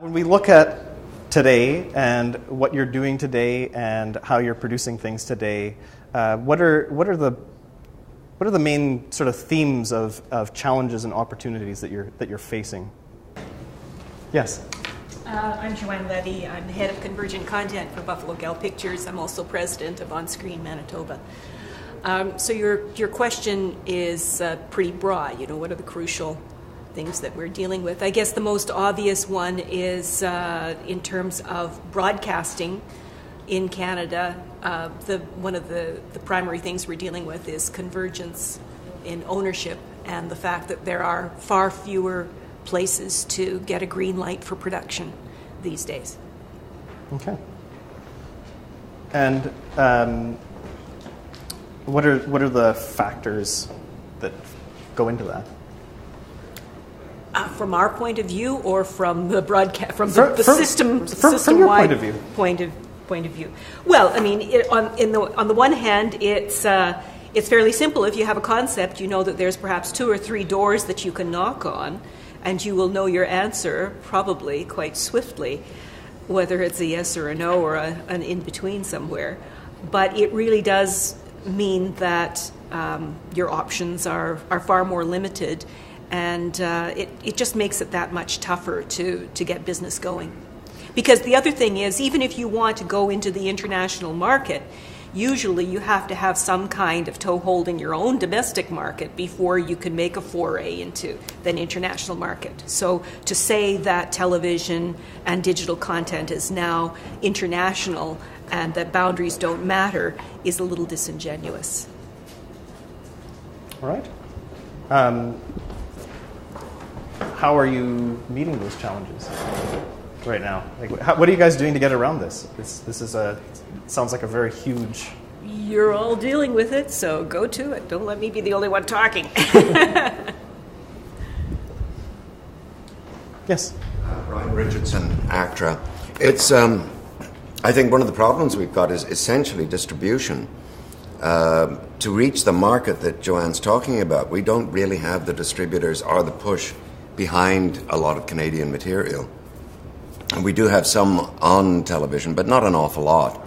When we look at today and what you're doing today and how you're producing things today, what are the main sort of themes of challenges and opportunities that you're facing? Yes. I'm Joanne Levy. I'm the head of convergent content for Buffalo Gal Pictures. I'm also president of On Screen Manitoba. So your question is pretty broad. You know, what are the crucial things that we're dealing with? I guess the most obvious one is in terms of broadcasting in Canada. One of the primary things we're dealing with is convergence in ownership and the fact that there are far fewer places to get a green light for production these days. Okay. And what are the factors that go into that? From our point of view, or from the broadcast, from from your system-wide point of view. Point of view. Well, I mean, on the one hand, it's fairly simple. If you have a concept, you know that there's perhaps 2 or 3 doors that you can knock on, and you will know your answer probably quite swiftly, whether it's a yes or a no or an in-between somewhere. But it really does mean that your options are far more limited, and it just makes it that much tougher to get business going. Because the other thing is, even if you want to go into the international market, usually you have to have some kind of toehold in your own domestic market before you can make a foray into an international market. So to say that television and digital content is now international and that boundaries don't matter is a little disingenuous. All right. How are you meeting those challenges right now? Like, what are you guys doing to get around this? This is sounds like a very huge... You're all dealing with it, so go to it. Don't let me be the only one talking. Yes. Brian Richardson, ACTRA. It's, I think one of the problems we've got is essentially distribution. To reach the market that Joanne's talking about, we don't really have the distributors or the push behind a lot of Canadian material. And we do have some on television, but not an awful lot.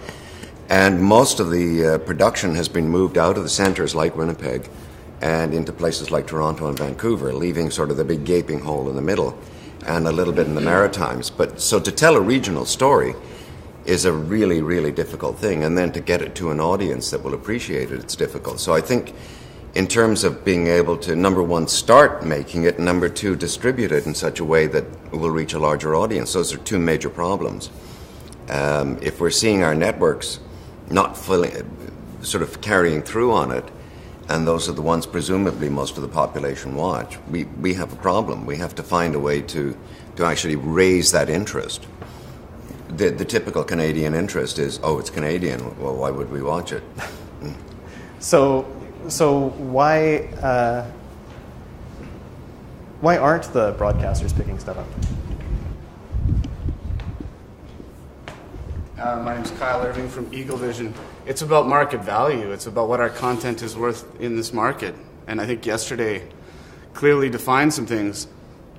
And most of the production has been moved out of the centres like Winnipeg and into places like Toronto and Vancouver, leaving sort of the big gaping hole in the middle and a little bit in the Maritimes. But so to tell a regional story is a really, really difficult thing. And then to get it to an audience that will appreciate it, it's difficult. So I think in terms of being able to, number one, start making it, and number two, distribute it in such a way that it will reach a larger audience. Those are 2 major problems. If we're seeing our networks not fully sort of carrying through on it, and those are the ones presumably most of the population watch, we have a problem. We have to find a way to actually raise that interest. The typical Canadian interest is, oh, it's Canadian, well, why would we watch it? So why aren't the broadcasters picking stuff up? My name's Kyle Irving from Eagle Vision. It's about market value. It's about what our content is worth in this market. And I think yesterday clearly defined some things.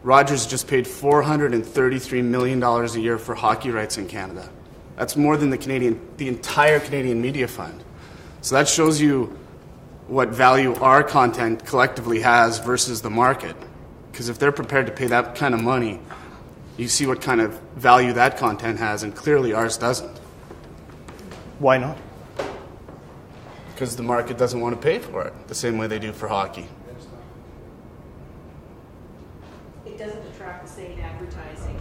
Rogers just paid $433 million a year for hockey rights in Canada. That's more than the entire Canadian media fund. So that shows you what value our content collectively has versus the market. Because if they're prepared to pay that kind of money, you see what kind of value that content has, and clearly ours doesn't. Why not? Because the market doesn't want to pay for it the same way they do for hockey. It doesn't attract the same advertising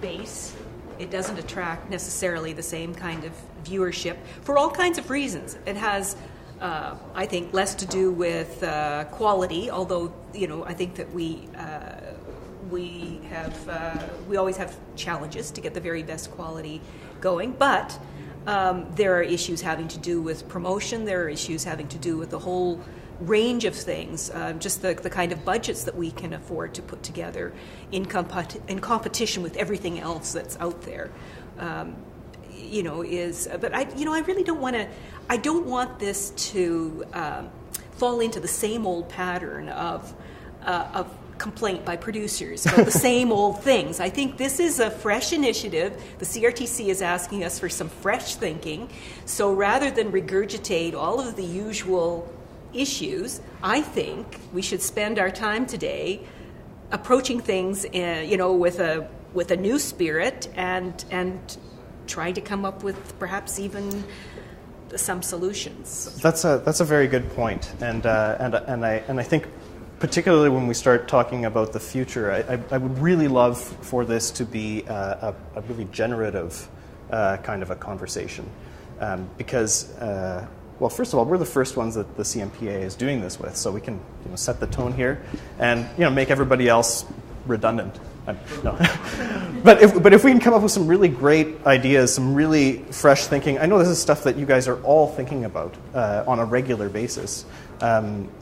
base. It doesn't attract necessarily the same kind of viewership for all kinds of reasons. It has, I think, less to do with quality, although, you know, I think that we always have challenges to get the very best quality going, but there are issues having to do with promotion. There are issues having to do with the whole range of things, just the kind of budgets that we can afford to put together in competition with everything else that's out there. But I really don't want to. I don't want this to fall into the same old pattern of complaint by producers about the same old things. I think this is a fresh initiative. The CRTC is asking us for some fresh thinking. So rather than regurgitate all of the usual issues, I think we should spend our time today approaching things, with a new spirit and trying to come up with perhaps even some solutions. That's a very good point, and I think particularly when we start talking about the future, I would really love for this to be a really generative kind of a conversation, because. Well, first of all, we're the first ones that the CMPA is doing this with, so we can set the tone here and make everybody else redundant. No. But if we can come up with some really great ideas, some really fresh thinking, I know this is stuff that you guys are all thinking about on a regular basis.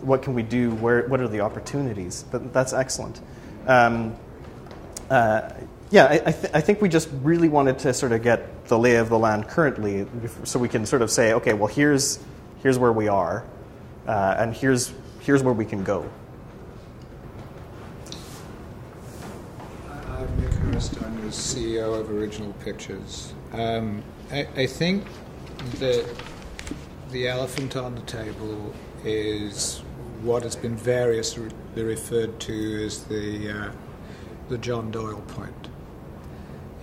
What can we do? What are the opportunities? That's excellent. I think we just really wanted to sort of get the lay of the land currently, so we can sort of say, okay, well, here's where we are, and here's where we can go. I'm Nick Hurst. I'm the CEO of Original Pictures. I think that the elephant on the table is what has been variously referred to as the John Doyle point.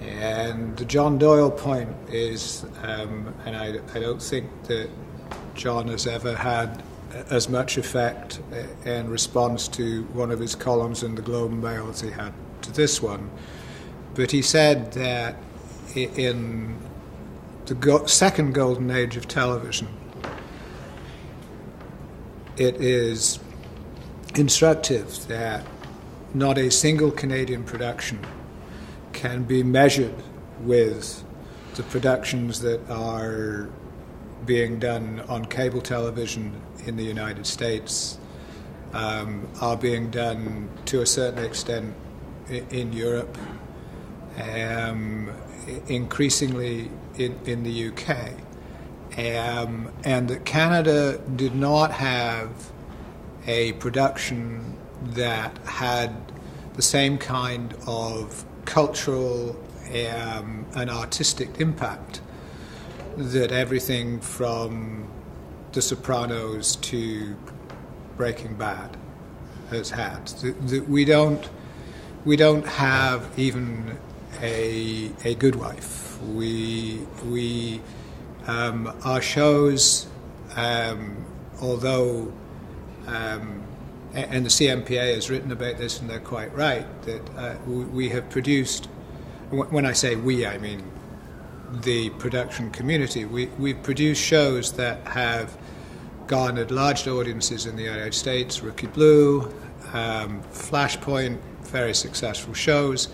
And the John Doyle point is, and I don't think that John has ever had as much effect in response to one of his columns in the Globe and Mail as he had to this one. But he said that in the second golden age of television, it is instructive that not a single Canadian production can be measured with the productions that are being done on cable television in the United States, are being done to a certain extent in Europe, increasingly in the UK, and that Canada did not have a production that had the same kind of cultural and artistic impact that everything from The Sopranos to Breaking Bad has had. That we don't have even a Good Wife. Our shows, although. And the CMPA has written about this, and they're quite right, that we have produced, when I say we, I mean the production community, we've produced shows that have garnered large audiences in the United States. Rookie Blue, Flashpoint, very successful shows.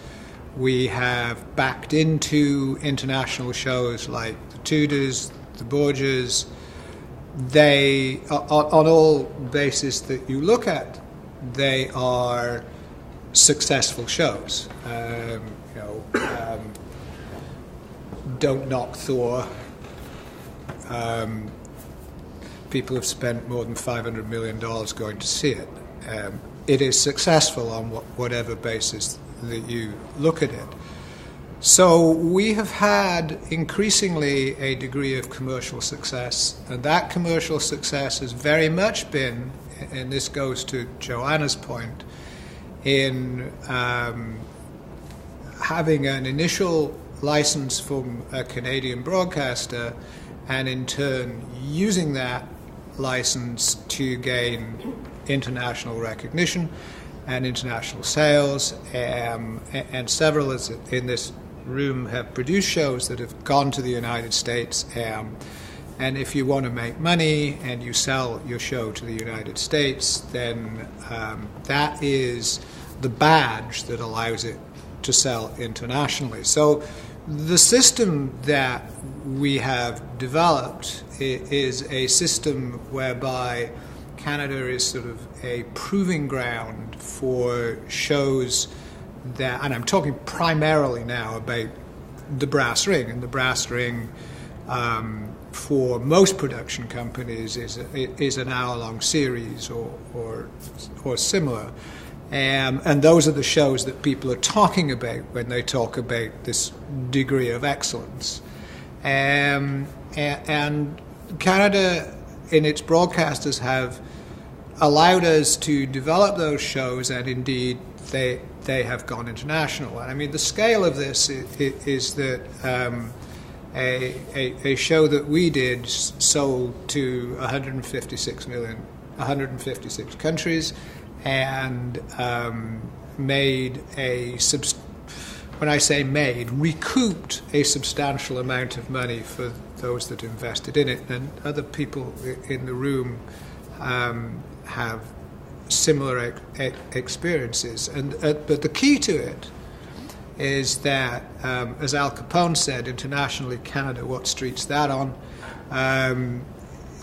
We have backed into international shows like the Tudors, the Borgias. They, on all basis that you look at, they are successful shows. Don't Knock Thor. People have spent more than $500 million going to see it. It is successful on whatever basis that you look at it. So we have had increasingly a degree of commercial success, and that commercial success has very much been, and this goes to Joanna's point, in having an initial license from a Canadian broadcaster and in turn using that license to gain international recognition and international sales, and several in this room have produced shows that have gone to the United States, and if you want to make money and you sell your show to the United States, then that is the badge that allows it to sell internationally. So the system that we have developed is a system whereby Canada is sort of a proving ground for shows that, and I'm talking primarily now about the brass ring, and the brass ring for most production companies is an hour-long series or similar, And those are the shows that people are talking about when they talk about this degree of excellence. And Canada, in its broadcasters, have allowed us to develop those shows, and indeed they have gone international. And I mean, the scale of this is that a show that we did sold to 156 countries, and made when I say made, recouped a substantial amount of money for those that invested in it. And other people in the room have similar experiences. But the key to it is that, as Al Capone said, internationally, Canada, what street's that on?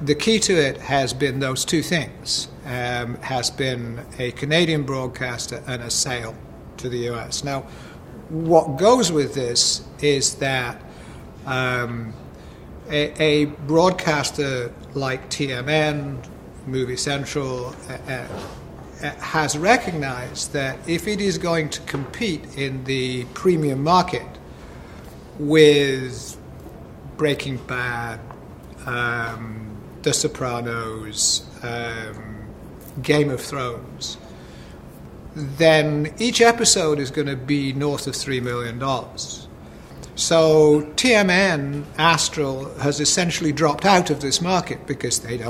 The key to it has been those two things, has been a Canadian broadcaster and a sale to the US. Now, what goes with this is that a broadcaster like TMN, Movie Central, has recognized that if it is going to compete in the premium market with Breaking Bad, The Sopranos, Game of Thrones, then each episode is going to be north of $3 million. So TMN, ACTRA, has essentially dropped out of this market because they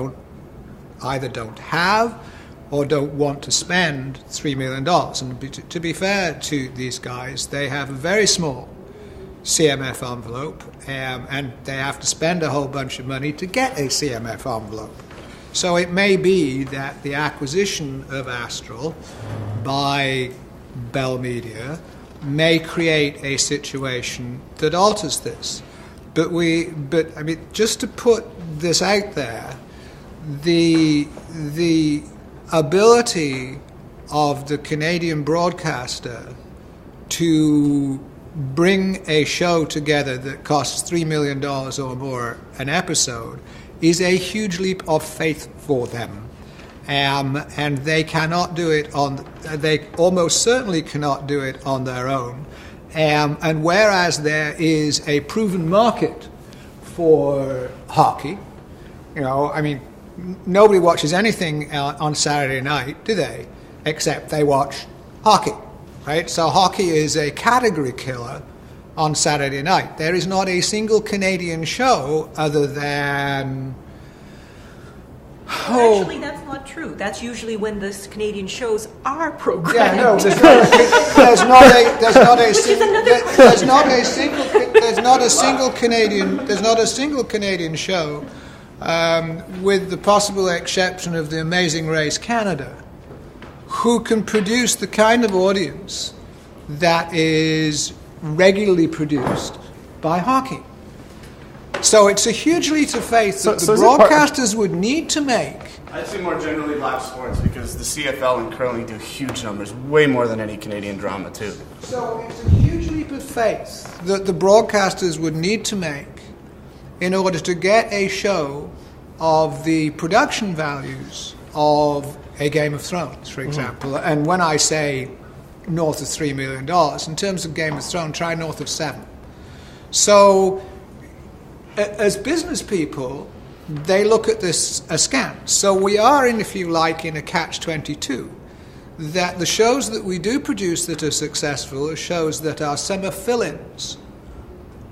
either don't have or don't want to spend $3 million. And to be fair to these guys, they have a very small CMF envelope, and they have to spend a whole bunch of money to get a CMF envelope. So it may be that the acquisition of Astral by Bell Media may create a situation that alters this. But I mean, just to put this out there, the ability of the Canadian broadcaster to bring a show together that costs $3 million or more an episode is a huge leap of faith for them. And they cannot do it they almost certainly cannot do it on their own. And whereas there is a proven market for hockey, I mean, nobody watches anything on Saturday night, do they? Except they watch hockey, right? So hockey is a category killer on Saturday night. There is not a single Canadian show other than... Actually, that's not true. That's usually when the Canadian shows are programmed. Yeah, no, there's not a single Canadian show, with the possible exception of The Amazing Race Canada, who can produce the kind of audience that is regularly produced by hockey. So it's a huge leap of faith that the broadcasters would need to make. I'd say more generally live sports, because the CFL and curling do huge numbers, way more than any Canadian drama too. So it's a huge leap of faith that the broadcasters would need to make in order to get a show of the production values of a Game of Thrones, for example. And when I say north of $3 million, in terms of Game of Thrones, try north of 7. So as business people, they look at this askance. So we are in, if you like, in a catch-22, that the shows that we do produce that are successful are shows that are summer fill-ins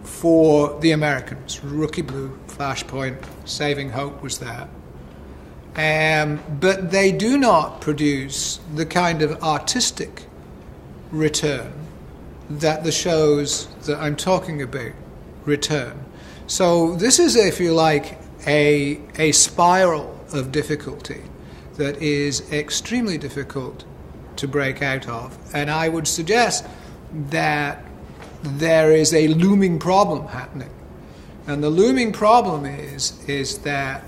for the Americans. Rookie Blue, Flashpoint, Saving Hope was there. But they do not produce the kind of artistic return that the shows that I'm talking about return. So this is, if you like, a spiral of difficulty that is extremely difficult to break out of. And I would suggest that there is a looming problem happening. And the looming problem is that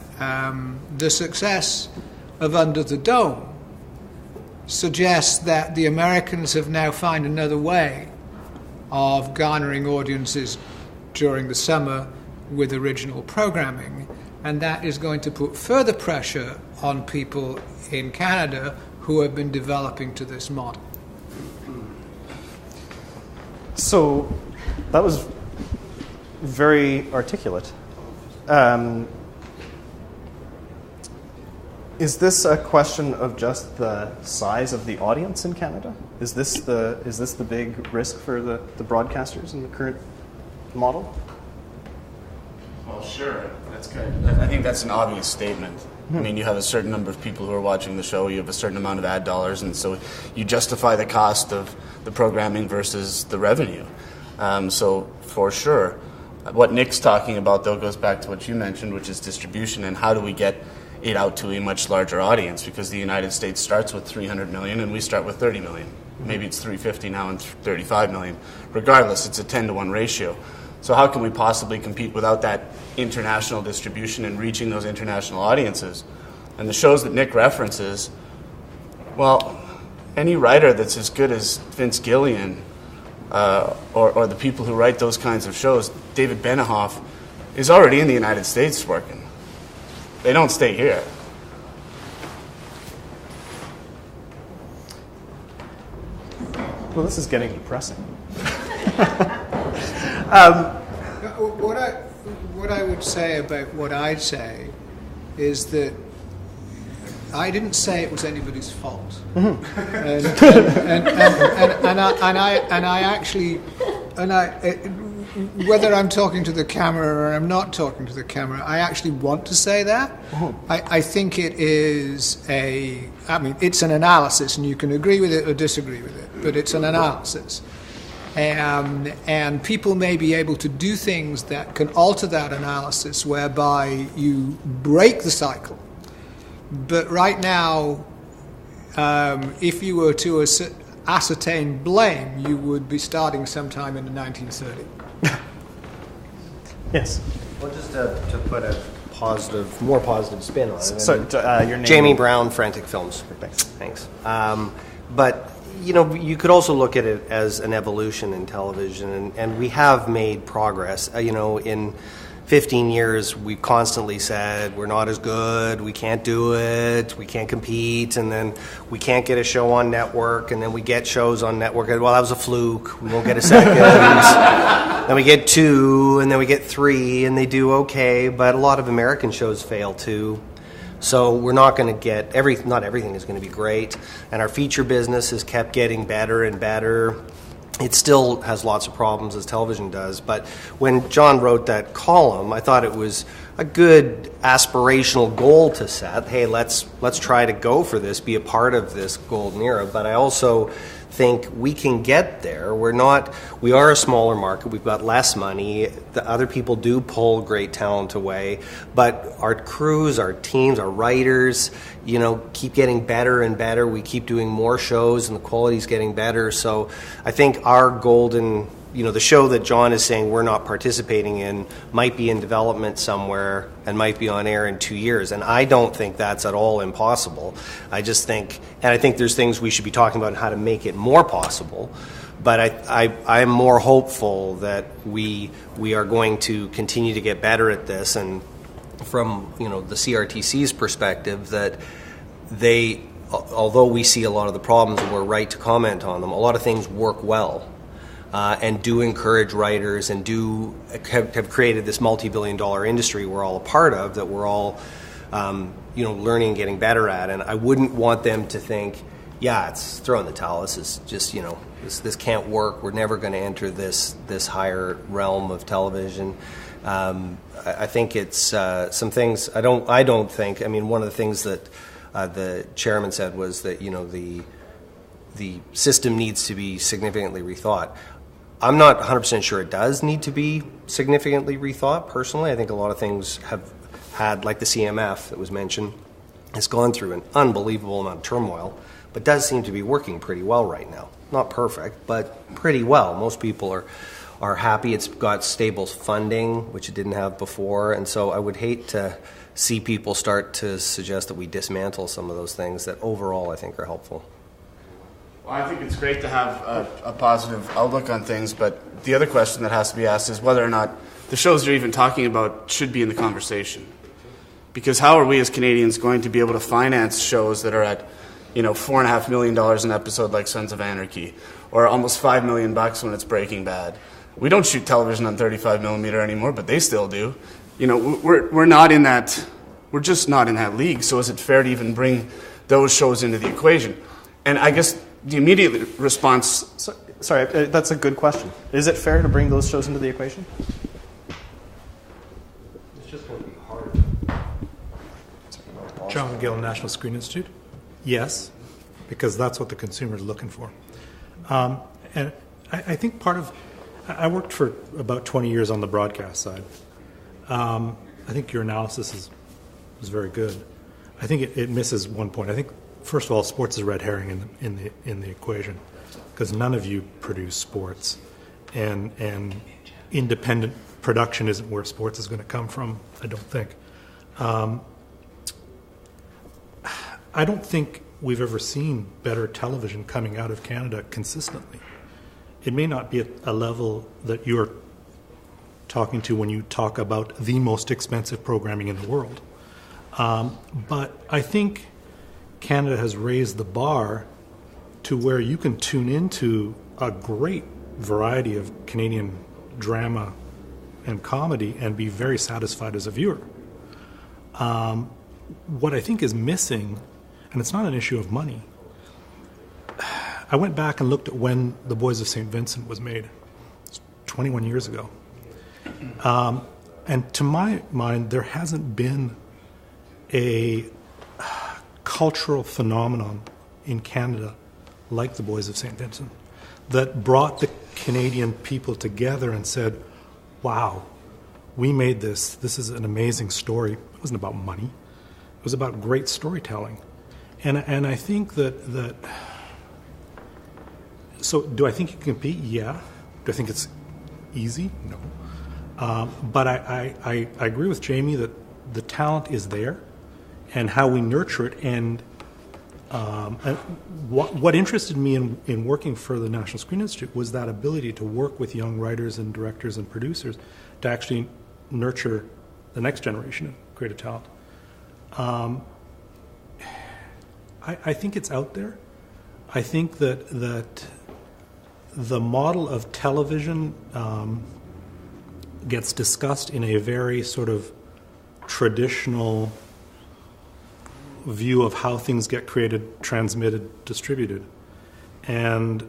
the success of Under the Dome suggests that the Americans have now found another way of garnering audiences during the summer with original programming, and that is going to put further pressure on people in Canada who have been developing to this model. So that was very articulate. Is this a question of just the size of the audience in Canada? Is this the big risk for the broadcasters in the current model? Well, sure. That's good. I think that's an obvious statement. I mean, you have a certain number of people who are watching the show, you have a certain amount of ad dollars, and so you justify the cost of the programming versus the revenue. So for sure. What Nick's talking about, though, goes back to what you mentioned, which is distribution, and how do we get it out to a much larger audience, because the United States starts with 300 million and we start with 30 million. Maybe it's 350 now and 35 million. Regardless, it's a 10-to-1 ratio. So how can we possibly compete without that international distribution and reaching those international audiences? And the shows that Nick references, well, any writer that's as good as Vince Gillian or the people who write those kinds of shows, David Benioff, is already in the United States working. They don't stay here. Well, this is getting depressing. What I would say about what I'd say is that I didn't say it was anybody's fault, and whether I'm talking to the camera or I'm not talking to the camera, I actually want to say that. I think it is it's an analysis, and you can agree with it or disagree with it, but it's an analysis. And people may be able to do things that can alter that analysis, whereby you break the cycle. But right now, if you were to ascertain blame, you would be starting sometime in the 1930s. Yes. Well, just to put a more positive spin on it. So, your name? Jamie Brown, Frantic Films. Thanks. But you could also look at it as an evolution in television, and we have made progress. In 15 years, we've constantly said we're not as good, we can't do it, we can't compete, and then we can't get a show on network, and then we get shows on network, and, well, that was a fluke, we won't get a second. Then we get 2, and then we get 3, and they do okay, but a lot of American shows fail too. So we're not going to get not everything is going to be great, and our feature business has kept getting better and better. It still has lots of problems, as television does, but when John wrote that column, I thought it was a good aspirational goal to set. Hey, let's try to go for this, be a part of this golden era. But I also think we can get there. We are a smaller market. We've got less money. The other people do pull great talent away, but our crews, our teams, our writers, keep getting better and better. We keep doing more shows, and the quality's getting better. So I think our golden, the show that John is saying we're not participating in might be in development somewhere and might be on air in 2 years. And I don't think that's at all impossible. I think there's things we should be talking about and how to make it more possible. But I'm more hopeful that we are going to continue to get better at this, and from the CRTC's perspective, that although we see a lot of the problems and we're right to comment on them, a lot of things work well. And do encourage writers, and have created this multi-billion-dollar industry we're all a part of, that we're all learning and getting better at. And I wouldn't want them to think, it's throwing the towel. This is just this can't work. We're never going to enter this higher realm of television. I think it's some things. I don't think. One of the things that the chairman said was that the system needs to be significantly rethought. I'm not 100% sure it does need to be significantly rethought, personally. I think a lot of things have had, like the CMF that was mentioned, has gone through an unbelievable amount of turmoil, but does seem to be working pretty well right now. Not perfect, but pretty well. Most people are happy. It's got stable funding, which it didn't have before, and so I would hate to see people start to suggest that we dismantle some of those things that overall I think are helpful. Well, I think it's great to have a positive outlook on things, but the other question that has to be asked is whether or not the shows you're even talking about should be in the conversation. Because how are we as Canadians going to be able to finance shows that are at $4.5 million an episode like Sons of Anarchy, or almost $5 million when it's Breaking Bad. We don't shoot television on 35 millimeter anymore, but they still do. We're not in that. We're just not in that league. So is it fair to even bring those shows into the equation? And I guess the immediate response. Sorry, that's a good question. Is it fair to bring those shows into the equation? It's just going to be hard. John Gill, National Screen Institute. Yes, because that's what the consumer is looking for. And I think part of, I worked for about 20 years on the broadcast side. I think your analysis is very good. I think it misses one point. I think, first of all, sports is a red herring in the equation, because none of you produce sports, and independent production isn't where sports is going to come from, I don't think. I don't think we've ever seen better television coming out of Canada consistently. It may not be at a level that you're talking to when you talk about the most expensive programming in the world. But I think Canada has raised the bar to where you can tune into a great variety of Canadian drama and comedy and be very satisfied as a viewer. What I think is missing, and it's not an issue of money, I went back and looked at when The Boys of St. Vincent was made. It's 21 years ago. And to my mind, there hasn't been a cultural phenomenon in Canada like The Boys of St. Vincent that brought the Canadian people together and said, wow, we made this. This is an amazing story. It wasn't about money. It was about great storytelling. And I think that so do I think you can compete? Yeah. Do I think it's easy? No. But I agree with Jamie that the talent is there, and how we nurture it. And what interested me in working for the National Screen Institute was that ability to work with young writers and directors and producers to actually nurture the next generation of creative talent. I think it's out there. I think that the model of television gets discussed in a very sort of traditional view of how things get created, transmitted, distributed. And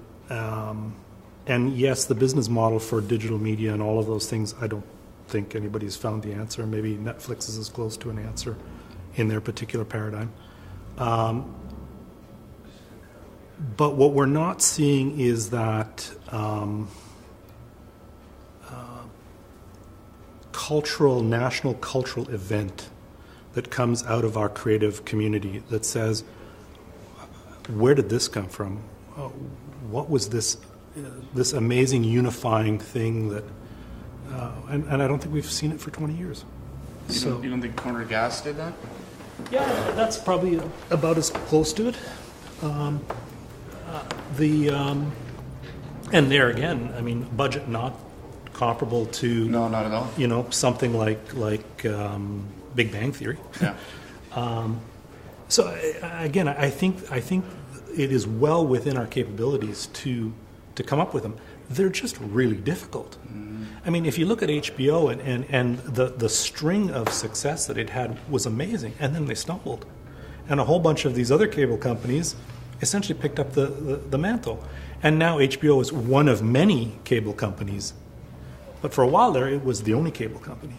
yes, the business model for digital media and all of those things, I don't think anybody's found the answer. Maybe Netflix is as close to an answer in their particular paradigm. But what we're not seeing is that national cultural event that comes out of our creative community that says, where did this come from? What was this amazing unifying thing that, and I don't think we've seen it for 20 years. You don't think Corner Gas did that? Yeah, that's probably about as close to it. And there again, I mean, budget not comparable to No, not at all. Something like Big Bang Theory. Yeah. So again, I think it is well within our capabilities to come up with them. They're just really difficult. Mm-hmm. I mean, if you look at HBO and the string of success that it had was amazing, and then they stumbled, and a whole bunch of these other cable companies essentially picked up the mantle, and now HBO is one of many cable companies, but for a while there it was the only cable company.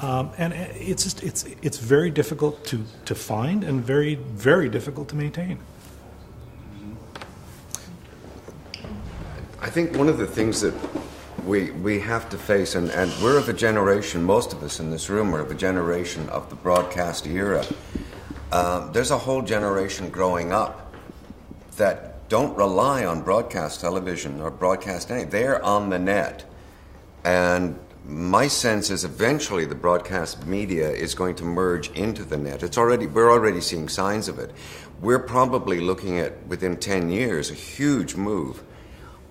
And it's very difficult to find and very, very difficult to maintain. I think one of the things that we have to face, and we're of a generation, most of us in this room are of a generation of the broadcast era. There's a whole generation growing up that don't rely on broadcast television or broadcast anything. They're on the net. And my sense is eventually the broadcast media is going to merge into the net. We're already seeing signs of it. We're probably looking at, within 10 years, a huge move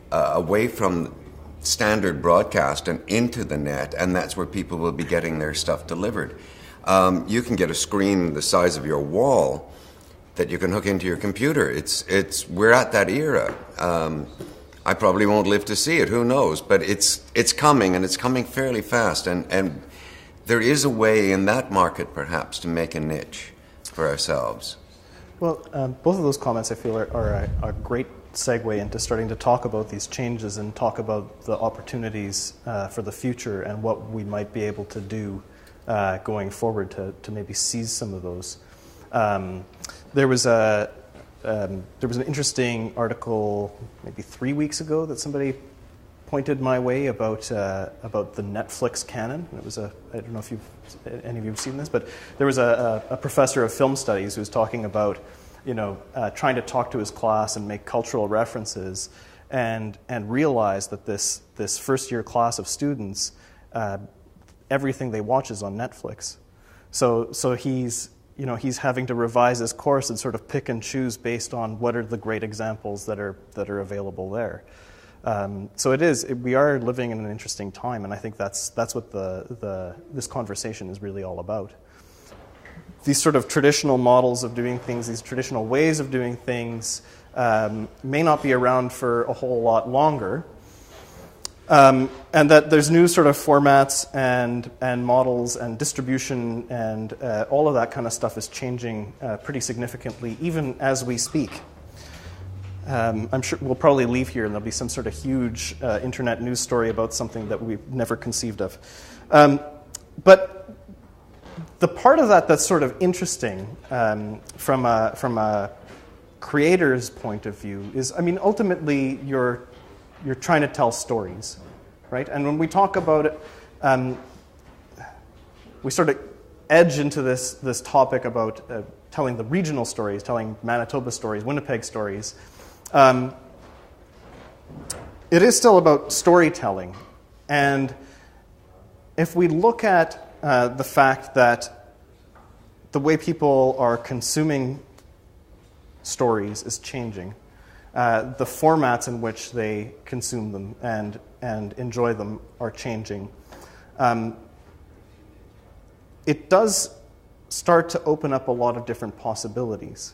away from standard broadcast and into the net, and that's where people will be getting their stuff delivered. You can get a screen the size of your wall that you can hook into your computer. We're at that era. I probably won't live to see it. Who knows? But it's coming, and it's coming fairly fast. And there is a way in that market, perhaps, to make a niche for ourselves. Well, both of those comments, I feel, are a great segue into starting to talk about these changes and talk about the opportunities for the future and what we might be able to do going forward to maybe seize some of those. There was an interesting article maybe 3 weeks ago that somebody pointed my way about the Netflix canon. It was I don't know if any of you have seen this, but there was a professor of film studies who was talking about trying to talk to his class and make cultural references, and realize that this first year class of students, everything they watch is on Netflix. So he's having to revise his course and sort of pick and choose based on what are the great examples that are available there. So we are living in an interesting time, and I think that's what this conversation is really all about. These sort of traditional models of doing things, these traditional ways of doing things, may not be around for a whole lot longer, and that there's new sort of formats and models and distribution and all of that kind of stuff is changing pretty significantly, even as we speak. I'm sure we'll probably leave here and there'll be some sort of huge internet news story about something that we've never conceived of. But the part of that that's sort of interesting from a creator's point of view is, ultimately you're trying to tell stories, right? And when we talk about it, we sort of edge into this topic about telling the regional stories, telling Manitoba stories, Winnipeg stories. It is still about storytelling. And if we look at the fact that the way people are consuming stories is changing, the formats in which they consume them and enjoy them are changing, it does start to open up a lot of different possibilities.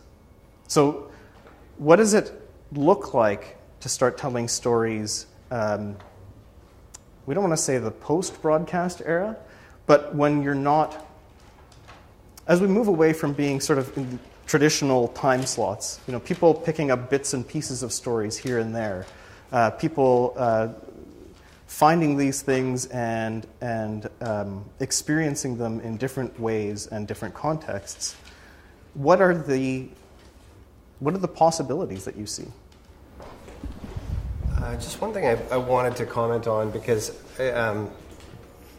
So what does it look like to start telling stories, we don't want to say the post-broadcast era, but when you're not, as we move away from being sort of in traditional time slots, people picking up bits and pieces of stories here and there, people finding these things and experiencing them in different ways and different contexts, what are the possibilities that you see? Just one thing I wanted to comment on, because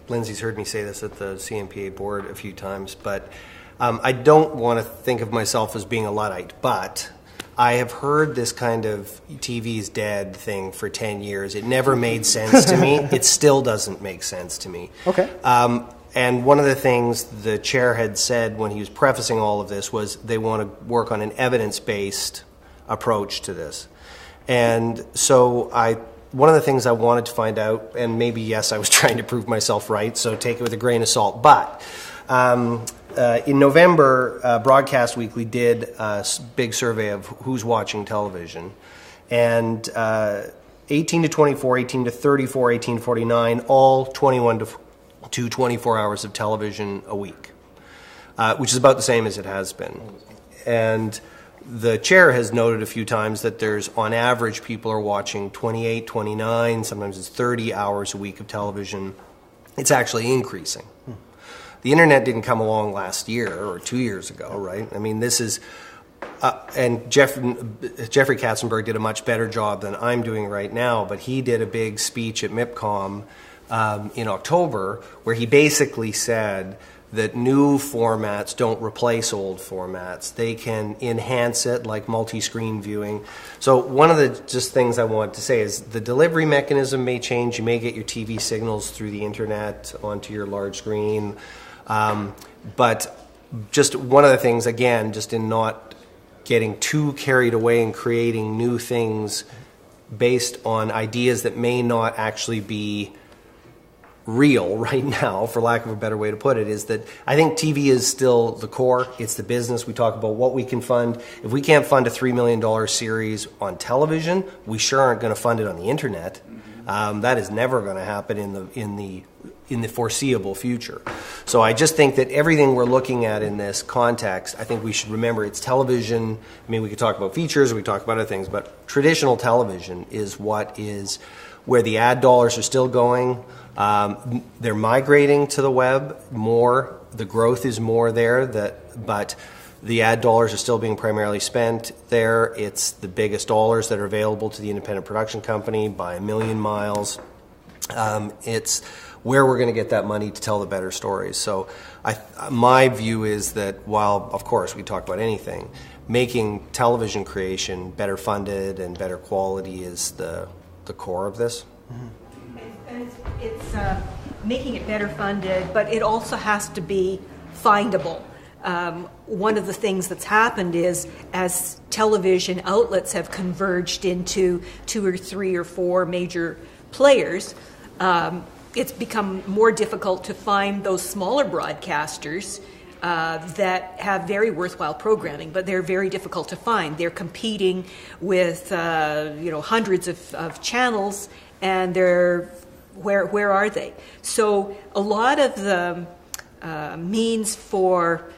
Lindsay's heard me say this at the CMPA board a few times, but I don't want to think of myself as being a Luddite, but I have heard this kind of TV's dead thing for 10 years. It never made sense to me. It still doesn't make sense to me. Okay. And one of the things the chair had said when he was prefacing all of this was they want to work on an evidence-based approach to this. And so one of the things I wanted to find out, and maybe, yes, I was trying to prove myself right, so take it with a grain of salt, but in November, Broadcast Weekly did a big survey of who's watching television, and 18 to 24, 18 to 34, 18 to 49, all 21 to 24 hours of television a week, which is about the same as it has been. And the chair has noted a few times that there's, on average, people are watching 28, 29, sometimes it's 30 hours a week of television. It's actually increasing. The internet didn't come along last year or 2 years ago, right? I mean, this is, and Jeffrey Katzenberg did a much better job than I'm doing right now, but he did a big speech at MIPCOM in October where he basically said that new formats don't replace old formats. They can enhance it, like multi-screen viewing. So one of the just things I wanted to say is the delivery mechanism may change. You may get your TV signals through the internet onto your large screen. But just one of the things, again, just in not getting too carried away and creating new things based on ideas that may not actually be real right now, for lack of a better way to put it, is that I think TV is still the core. It's the business. We talk about what we can fund. If we can't fund a $3 million series on television, we sure aren't going to fund it on the internet. That is never going to happen in the foreseeable future. So I just think that everything we're looking at in this context, I think we should remember it's television. I mean, we could talk about features, we could talk about other things, but traditional television is where the ad dollars are still going. They're migrating to the web more. The growth is more there, but the ad dollars are still being primarily spent there. It's the biggest dollars that are available to the independent production company by a million miles. It's where we're going to get that money to tell the better stories. So my view is that while, of course, we talk about anything, making television creation better funded and better quality is the core of this. And it's making it better funded, but it also has to be findable. One of the things that's happened is as television outlets have converged into 2 or 3 or 4 major players, it's become more difficult to find those smaller broadcasters that have very worthwhile programming, but they're very difficult to find. They're competing with hundreds of channels, and they're where are they? So a lot of the means for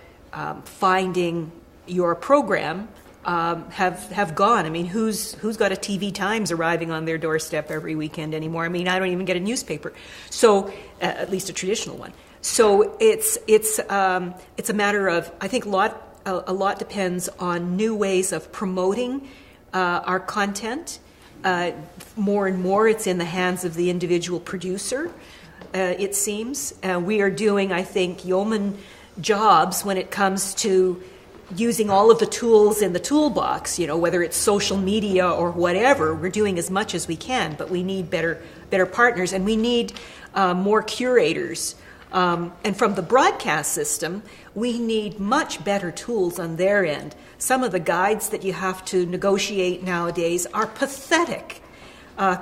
finding your program have gone. I mean, who's got a TV Times arriving on their doorstep every weekend anymore? I mean, I don't even get a newspaper, so at least a traditional one. So it's a matter of, I think a lot depends on new ways of promoting our content. More and more, it's in the hands of the individual producer. It seems we are doing, I think, yeoman jobs when it comes to using all of the tools in the toolbox, whether it's social media or whatever. We're doing as much as we can, but we need better partners, and we need more curators. And from the broadcast system, we need much better tools on their end. Some of the guides that you have to negotiate nowadays are pathetic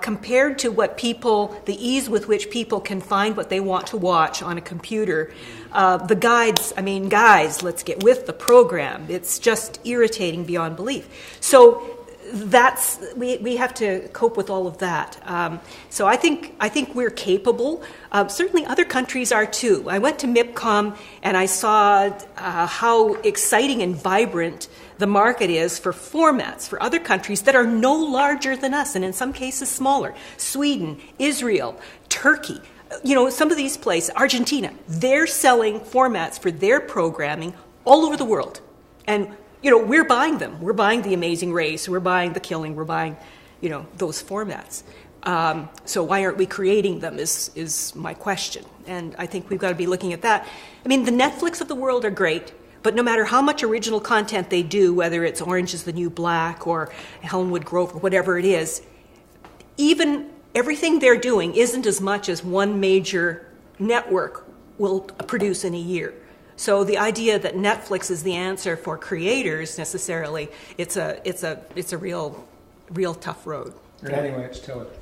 compared to the ease with which people can find what they want to watch on a computer. The guides, guys, let's get with the program. It's just irritating beyond belief. So we have to cope with all of that. So I think we're capable. Certainly other countries are too. I went to MIPCOM and I saw how exciting and vibrant the market is for formats for other countries that are no larger than us, and in some cases smaller. Sweden, Israel, Turkey, some of these places, Argentina, they're selling formats for their programming all over the world. And we're buying them. We're buying The Amazing Race. We're buying The Killing. We're buying, those formats. So why aren't we creating them is my question. And I think we've got to be looking at that. The Netflix of the world are great, but no matter how much original content they do, whether it's Orange is the New Black or Elmwood Grove or whatever it is, even everything they're doing isn't as much as one major network will produce in a year. So the idea that Netflix is the answer for creators necessarily, it's a real tough road. Anyway, it's television.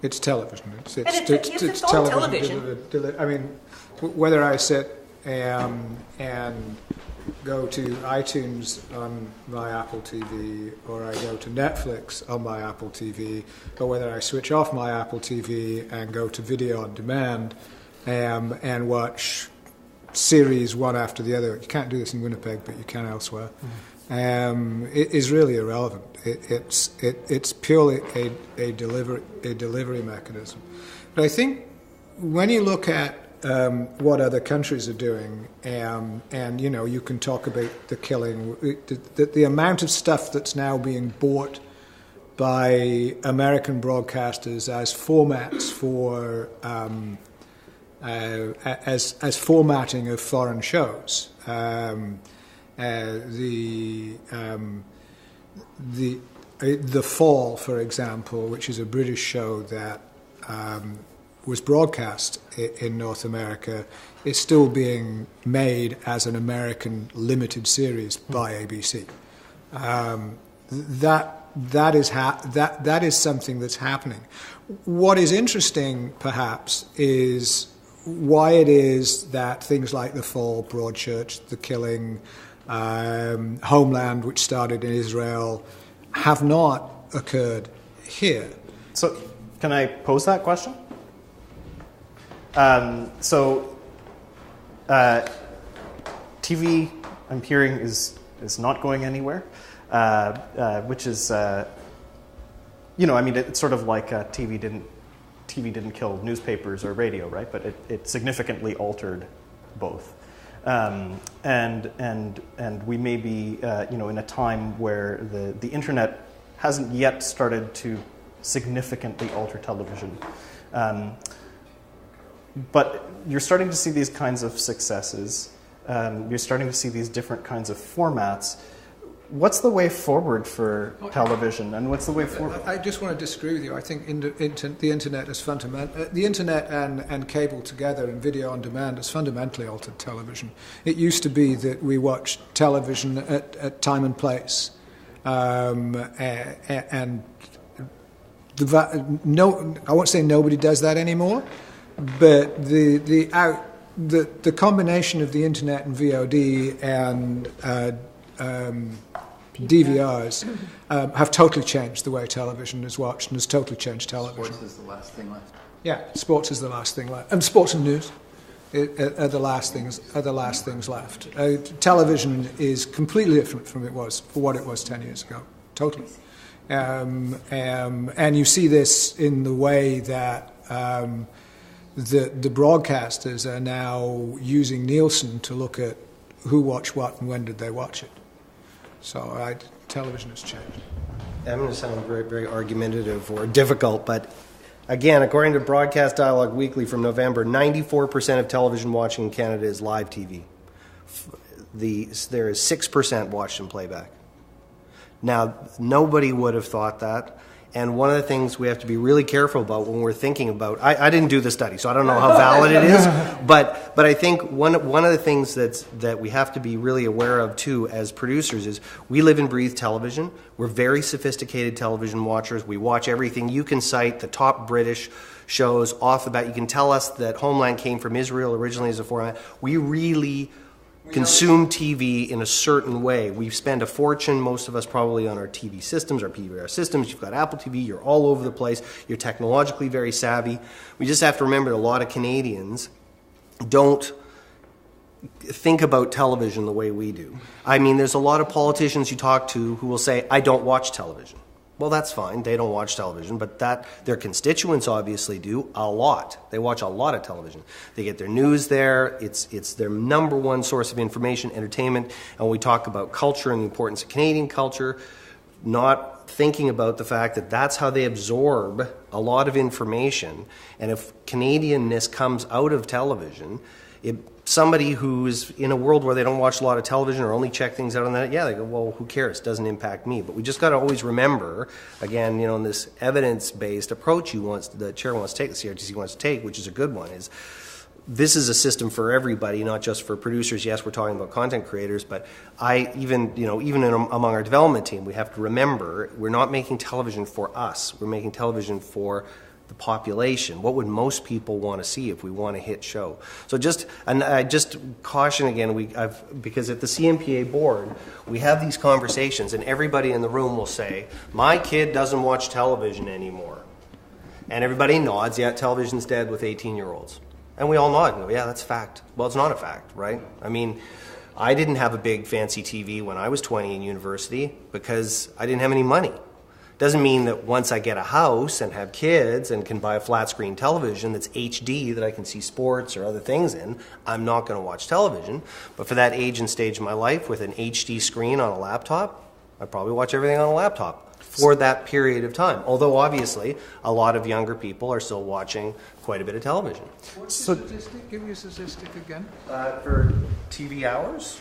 It's television. It's all television. Whether I sit and go to iTunes on my Apple TV, or I go to Netflix on my Apple TV, or whether I switch off my Apple TV and go to video on demand and watch series one after the other. You can't do this in Winnipeg, but you can elsewhere. It is really irrelevant. It's purely a delivery mechanism. But I think when you look at what other countries are doing, and you can talk about The Killing, the amount of stuff that's now being bought by American broadcasters as formats for as formatting of foreign shows. The Fall, for example, which is a British show that was broadcast in North America, is still being made as an American limited series by ABC. That is something that's happening. what is interesting, perhaps, is why it is that things like the Fall, Broadchurch, the Killing, Homeland, which started in Israel, have not occurred here. So, can I pose that question? TV, I'm hearing, is not going anywhere, which is, it's sort of like TV didn't kill newspapers or radio, right? But it significantly altered both. And we may be, in a time where the internet hasn't yet started to significantly alter television. But you're starting to see these kinds of successes. You're starting to see these different kinds of formats. What's the way forward for television, and what's the way forward? I just want to disagree with you. I think the internet is the internet and cable together and video on demand has fundamentally altered television. It used to be that we watched television at time and place, and I won't say nobody does that anymore, but the combination of the internet and VOD and DVRs have totally changed the way television is watched and has totally changed television. Sports is the last thing left. Yeah, sports is the last thing left, and sports and news are the last things left. Television is completely different from what it was 10 years ago. Totally, and you see this in the way that the broadcasters are now using Nielsen to look at who watched what and when did they watch it. So television has changed. I'm going to sound very, very argumentative or difficult, but again, according to Broadcast Dialogue Weekly from November, 94% of television watching in Canada is live TV. There is 6% watched in playback. Now, nobody would have thought that. And one of the things we have to be really careful about when we're thinking about, I didn't do the study, so I don't know how valid it is, but I think one of the things that we have to be really aware of too as producers is we live and breathe television. We're very sophisticated television watchers. We watch everything. You can cite the top British shows off the bat. You can tell us that Homeland came from Israel originally as a format. We really consume TV in a certain way. We spend a fortune, most of us probably, on our TV systems, our PVR systems. You've got Apple TV, you're all over the place, you're technologically very savvy. We just have to remember that a lot of Canadians don't think about television the way we do. I mean, there's a lot of politicians you talk to who will say, I don't watch television. Well, that's fine. They don't watch television, but their constituents obviously do a lot. They watch a lot of television. They get their news there. It's their number one source of information, entertainment. And when we talk about culture and the importance of Canadian culture, not thinking about the fact that that's how they absorb a lot of information. And if Canadianness comes out of television, somebody who's in a world where they don't watch a lot of television or only check things out on that, they go, well, who cares? It doesn't impact me. But we just got to always remember, again, in this evidence-based approach the chair wants to take, the CRTC wants to take, which is a good one, is this is a system for everybody, not just for producers. Yes, we're talking about content creators, but even among our development team, we have to remember we're not making television for us. We're making television for the population. What would most people want to see if we want a hit show? So just caution again, because at the CMPA board, we have these conversations and everybody in the room will say, my kid doesn't watch television anymore. And everybody nods, yeah, television's dead with 18-year-olds. And we all nod and go, yeah, that's a fact. Well, it's not a fact, right? I mean, I didn't have a big fancy TV when I was 20 in university because I didn't have any money. Doesn't mean that once I get a house and have kids and can buy a flat screen television that's HD that I can see sports or other things in, I'm not going to watch television. But for that age and stage of my life with an HD screen on a laptop, I probably watch everything on a laptop for that period of time. Although obviously a lot of younger people are still watching quite a bit of television. What's the statistic? Give me a statistic again. For TV hours?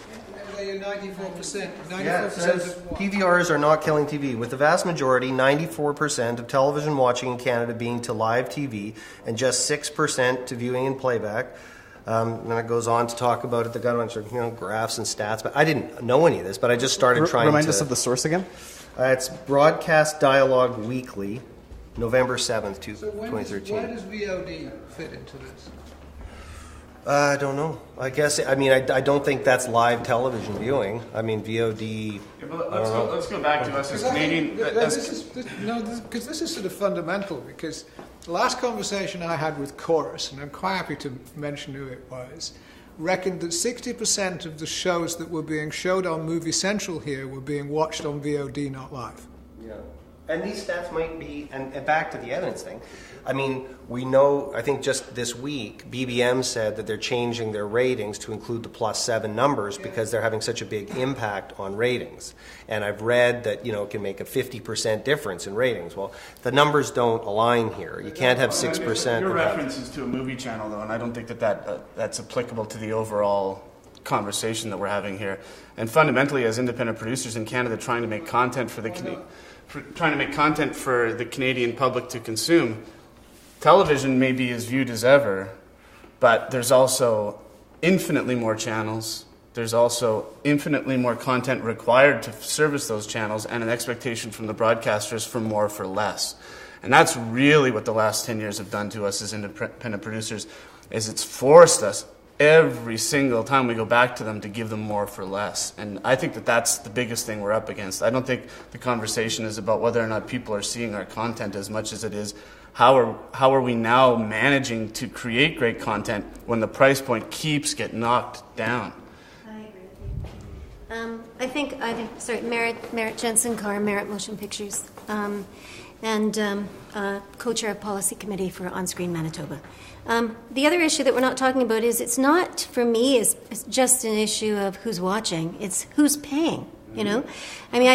94%. 94% of PVRs are not killing TV, with the vast majority, 94% of television watching in Canada being to live TV and just 6% to viewing in playback. And then it goes on to talk about it. They got a bunch of graphs and stats, but I didn't know any of this. But I just started trying to remind us of the source again. It's Broadcast Dialogue Weekly November 7th, So 2013. where does VOD fit into this? I don't know. I guess, I don't think that's live television viewing. I mean, VOD, Yeah, but let's go back to us as Canadian. Because this is sort of fundamental, because the last conversation I had with Chorus, and I'm quite happy to mention who it was, reckoned that 60% of the shows that were being showed on Movie Central here were being watched on VOD, not live. Yeah. And these stats might be, and back to the evidence thing, I mean, we know, I think just this week, BBM said that they're changing their ratings to include the +7 numbers because they're having such a big impact on ratings. And I've read that, it can make a 50% difference in ratings. Well, the numbers don't align here. You can't have 6%. Your reference is to a movie channel, though, and I don't think that's applicable to the overall conversation that we're having here. And fundamentally, as independent producers in Canada trying to make content for the Canadian public to consume, television may be as viewed as ever, but there's also infinitely more channels. There's also infinitely more content required to service those channels, and an expectation from the broadcasters for more for less. And that's really what the last 10 years have done to us as independent producers, is it's forced us every single time we go back to them to give them more for less. And I think that that's the biggest thing we're up against. I don't think the conversation is about whether or not people are seeing our content as much as it is how are we now managing to create great content when the price point keeps getting knocked down. I agree with you. Merritt Jensen Carr, Merritt Motion Pictures, and co-chair of policy committee for On Screen Manitoba. The other issue that we're not talking about is it's not, for me, it's just an issue of who's watching. It's who's paying, I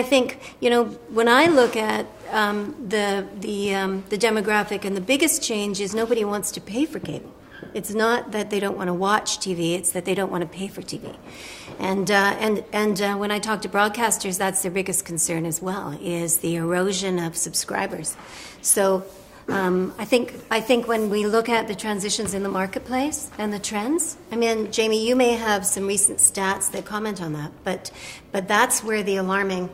think, when I look at the demographic, and the biggest change is nobody wants to pay for cable. It's not that they don't want to watch TV, it's that they don't want to pay for TV. And when I talk to broadcasters, that's their biggest concern as well, is the erosion of subscribers. So I think when we look at the transitions in the marketplace and the trends, Jamie, you may have some recent stats that comment on that, but that's where the alarming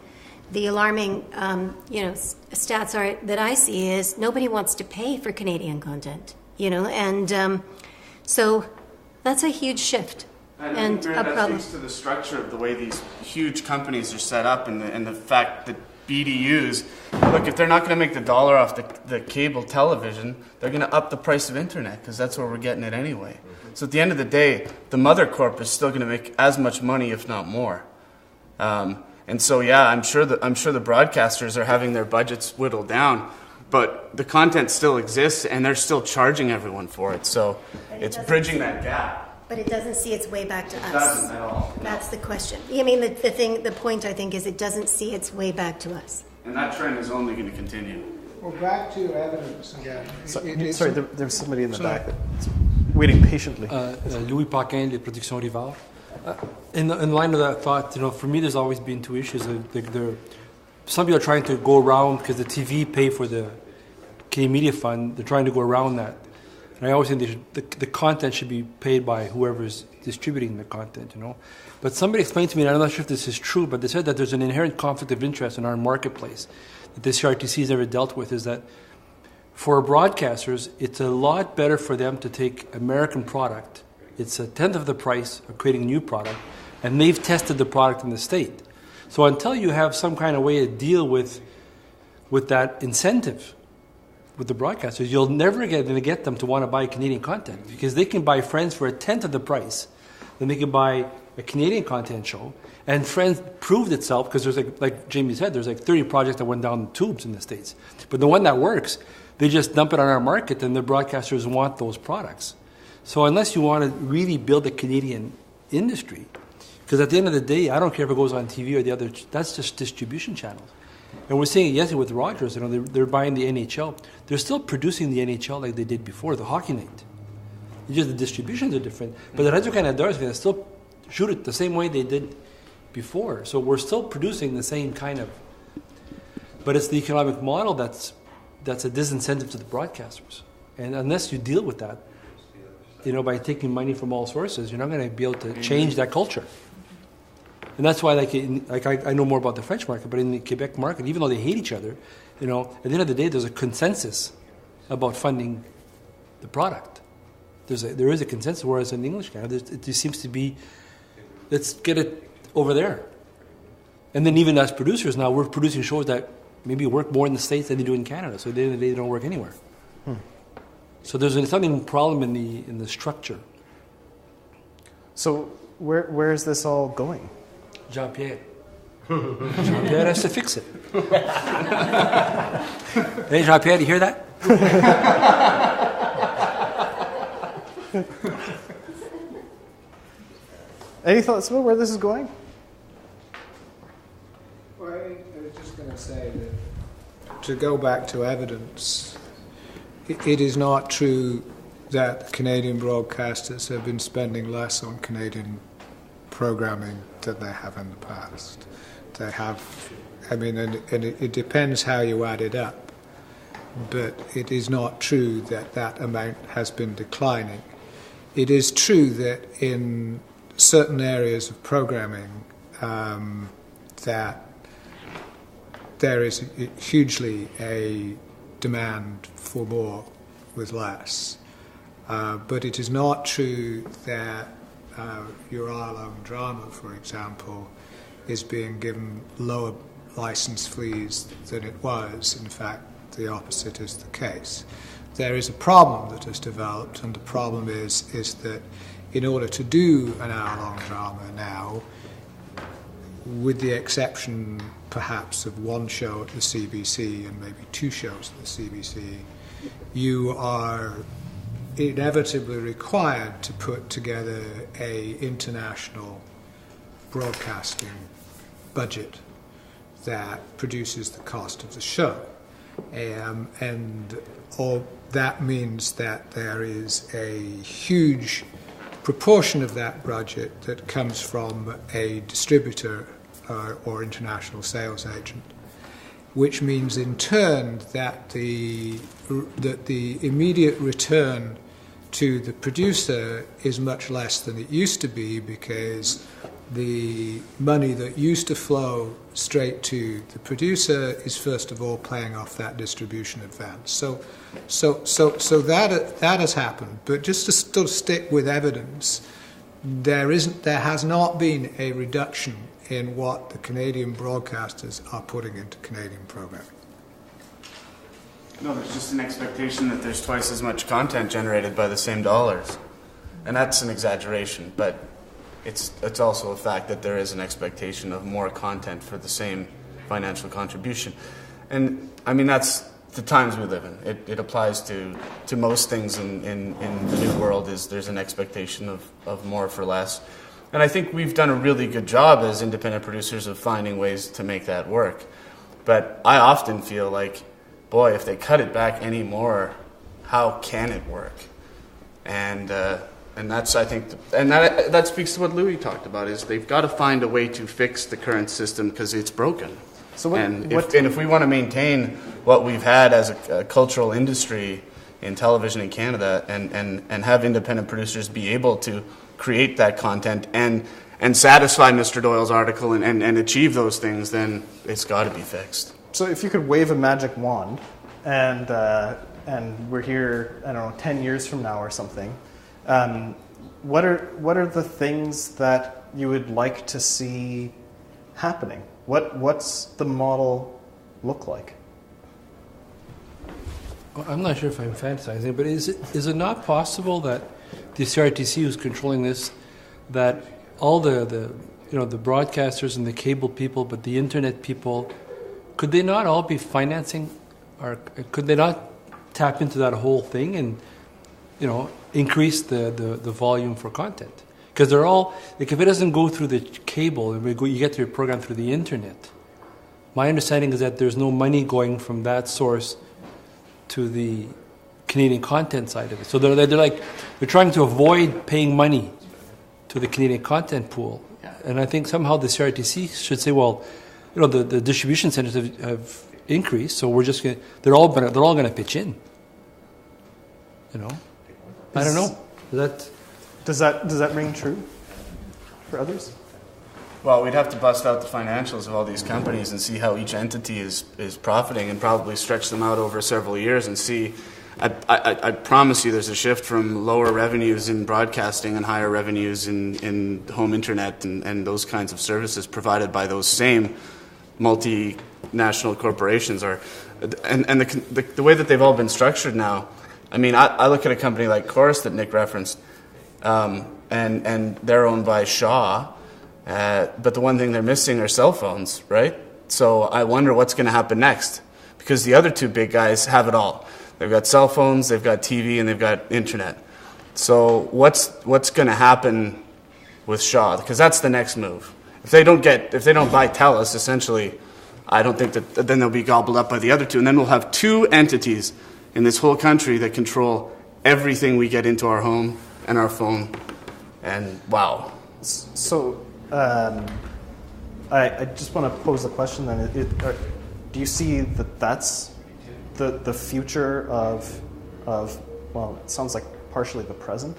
stats are that I see is nobody wants to pay for Canadian content, and so that's a huge shift and a problem. That speaks to the structure of the way these huge companies are set up, and the fact that BDUs, look, if they're not going to make the dollar off the cable television, they're going to up the price of internet because that's where we're getting it anyway. So at the end of the day, the mother corp is still going to make as much money, if not more. And so, I'm sure the broadcasters are having their budgets whittled down, but the content still exists and they're still charging everyone for it. So it's bridging that gap. But it doesn't see its way back to us. It doesn't at all. That's the question. The point I think is it doesn't see its way back to us. And that trend is only going to continue. Well, back to evidence again. Sorry, there's somebody in the back that's waiting patiently. Louis Paquin, Les Productions Rivard. In line of that thought, for me, there's always been two issues. Some people are trying to go around because the TV pay for the Canadian Media Fund. They're trying to go around that. And I always think the content should be paid by whoever's distributing the content, But somebody explained to me, and I'm not sure if this is true, but they said that there's an inherent conflict of interest in our marketplace that the CRTC has never dealt with, is that for broadcasters, it's a lot better for them to take American product. It's a tenth of the price of creating a new product, and they've tested the product in the state. So until you have some kind of way to deal with that incentive with the broadcasters, you'll never get them to want to buy Canadian content because they can buy Friends for a tenth of the price. Then they can buy a Canadian content show, and Friends proved itself because there's like Jamie said, there's 30 projects that went down the tubes in the States. But the one that works, they just dump it on our market, and the broadcasters want those products. So unless you want to really build a Canadian industry, because at the end of the day, I don't care if it goes on TV or the other, that's just distribution channels. And we're seeing it yesterday with Rogers, they're buying the NHL. They're still producing the NHL like they did before, the hockey night. It's just the distributions are different. But the Radio Canada is going to still shoot it the same way they did before. So we're still producing the same kind of... But it's the economic model that's a disincentive to the broadcasters. And unless you deal with that, by taking money from all sources, you're not going to be able to change that culture. And that's why, I know more about the French market, but in the Quebec market, even though they hate each other, At the end of the day, there's a consensus about funding the product. There is a consensus, whereas in English Canada, it just seems to be, let's get it over there. And then even as producers now, we're producing shows that maybe work more in the States than they do in Canada. So at the end of the day, they don't work anywhere. So there's something problem in the structure. So where is this all going? Jean-Pierre. Jean-Pierre has to fix it. Hey, Jean-Pierre, do you hear that? Any thoughts about where this is going? Well, I was just going to say that to go back to evidence, it is not true that Canadian broadcasters have been spending less on Canadian programming than they have in the past. They have, and it depends how you add it up, but it is not true that that amount has been declining. It is true that in certain areas of programming that there is hugely a demand for more with less. But it is not true that your hour-long drama, for example, is being given lower license fees than it was. In fact, the opposite is the case. There is a problem that has developed, and the problem is that in order to do an hour-long drama now, with the exception perhaps of one show at the CBC and maybe two shows at the CBC, you are inevitably required to put together a international broadcasting budget that produces the cost of the show. And all that means that there is a huge proportion of that budget that comes from a distributor or international sales agent, which means in turn that the immediate return to the producer is much less than it used to be, because the money that used to flow straight to the producer is first of all paying off that distribution advance. So that has happened. But just to still stick with evidence, there has not been a reduction in what the Canadian broadcasters are putting into Canadian programming. No, there's just an expectation that there's twice as much content generated by the same dollars. And that's an exaggeration, but it's also a fact that there is an expectation of more content for the same financial contribution. And I mean, that's the times we live in. It applies to most things in the new world. Is there's an expectation of more for less. And I think we've done a really good job as independent producers of finding ways to make that work. But I often feel like, boy, if they cut it back any more, how can it work? And that's, I think, and that speaks to what Louis talked about, is they've got to find a way to fix the current system because it's broken. So if we want to maintain what we've had as a cultural industry in television in Canada and have independent producers be able to create that content and satisfy Mr. Doyle's article and achieve those things, then it's got to be fixed. So if you could wave a magic wand and we're here, I don't know, 10 years from now or something, what are the things that you would like to see happening? What's the model look like? Well, I'm not sure if I'm fantasizing, but is it not possible that the CRTC, who's controlling this, that all the broadcasters and the cable people, but the internet people, could they not all be financing, or could they not tap into that whole thing and increase the volume for content? Because they're all, like, if it doesn't go through the cable, you get your program through the internet. My understanding is that there's no money going from that source to the Canadian content side of it. So they're trying to avoid paying money to the Canadian content pool. And I think somehow the CRTC should say, well, the distribution centers have increased, so they're all going to pitch in. I don't know. Does that ring true for others? Well, we'd have to bust out the financials of all these companies and see how each entity is profiting, and probably stretch them out over several years and see. I promise you there's a shift from lower revenues in broadcasting and higher revenues in home internet and those kinds of services provided by those same multinational corporations. And the way that they've all been structured now, I mean, I look at a company like Chorus that Nick referenced, and they're owned by Shaw, but the one thing they're missing are cell phones, right? So I wonder what's going to happen next, because the other two big guys have it all. They've got cell phones, they've got TV, and they've got internet. So what's going to happen with Shaw? Because that's the next move. If they don't buy TELUS, essentially, I don't think that then they'll be gobbled up by the other two, and then we'll have two entities in this whole country that control everything we get into our home and our phone. And wow. So I just want to pose a question then. Do you see that that's the future of well, it sounds like partially the present?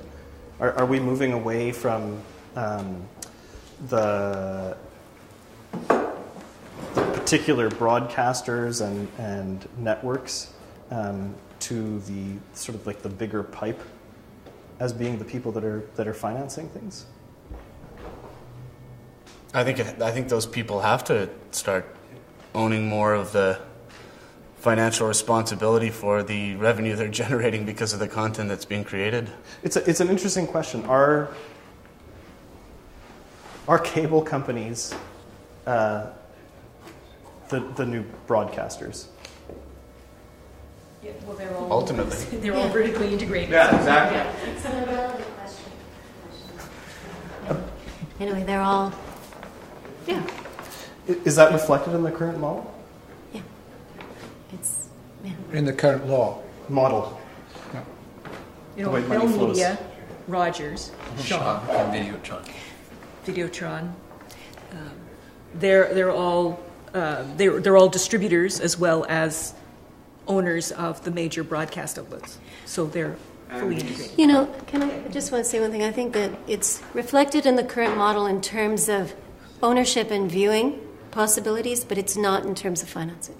Are we moving away from the particular broadcasters and networks to the sort of like the bigger pipe as being the people that are financing things? I think those people have to start owning more of the financial responsibility for the revenue they're generating because of the content that's being created. It's an interesting question. Are cable companies the new broadcasters? Yeah, well, they're all ultimately they're all vertically integrated. Yeah, exactly. Yeah. It's an irrelevant question. Anyway, they're all. Yeah. Is that reflected in the current model? Yeah. It's. Yeah. In the current law. Model. Yeah. You know, The way money Bell flows. Media, Rogers, Shaw, and Videotron. They're all distributors as well as owners of the major broadcast outlets. So they're fully integrated. You know, I just want to say one thing. I think that it's reflected in the current model in terms of ownership and viewing possibilities, but it's not in terms of financing,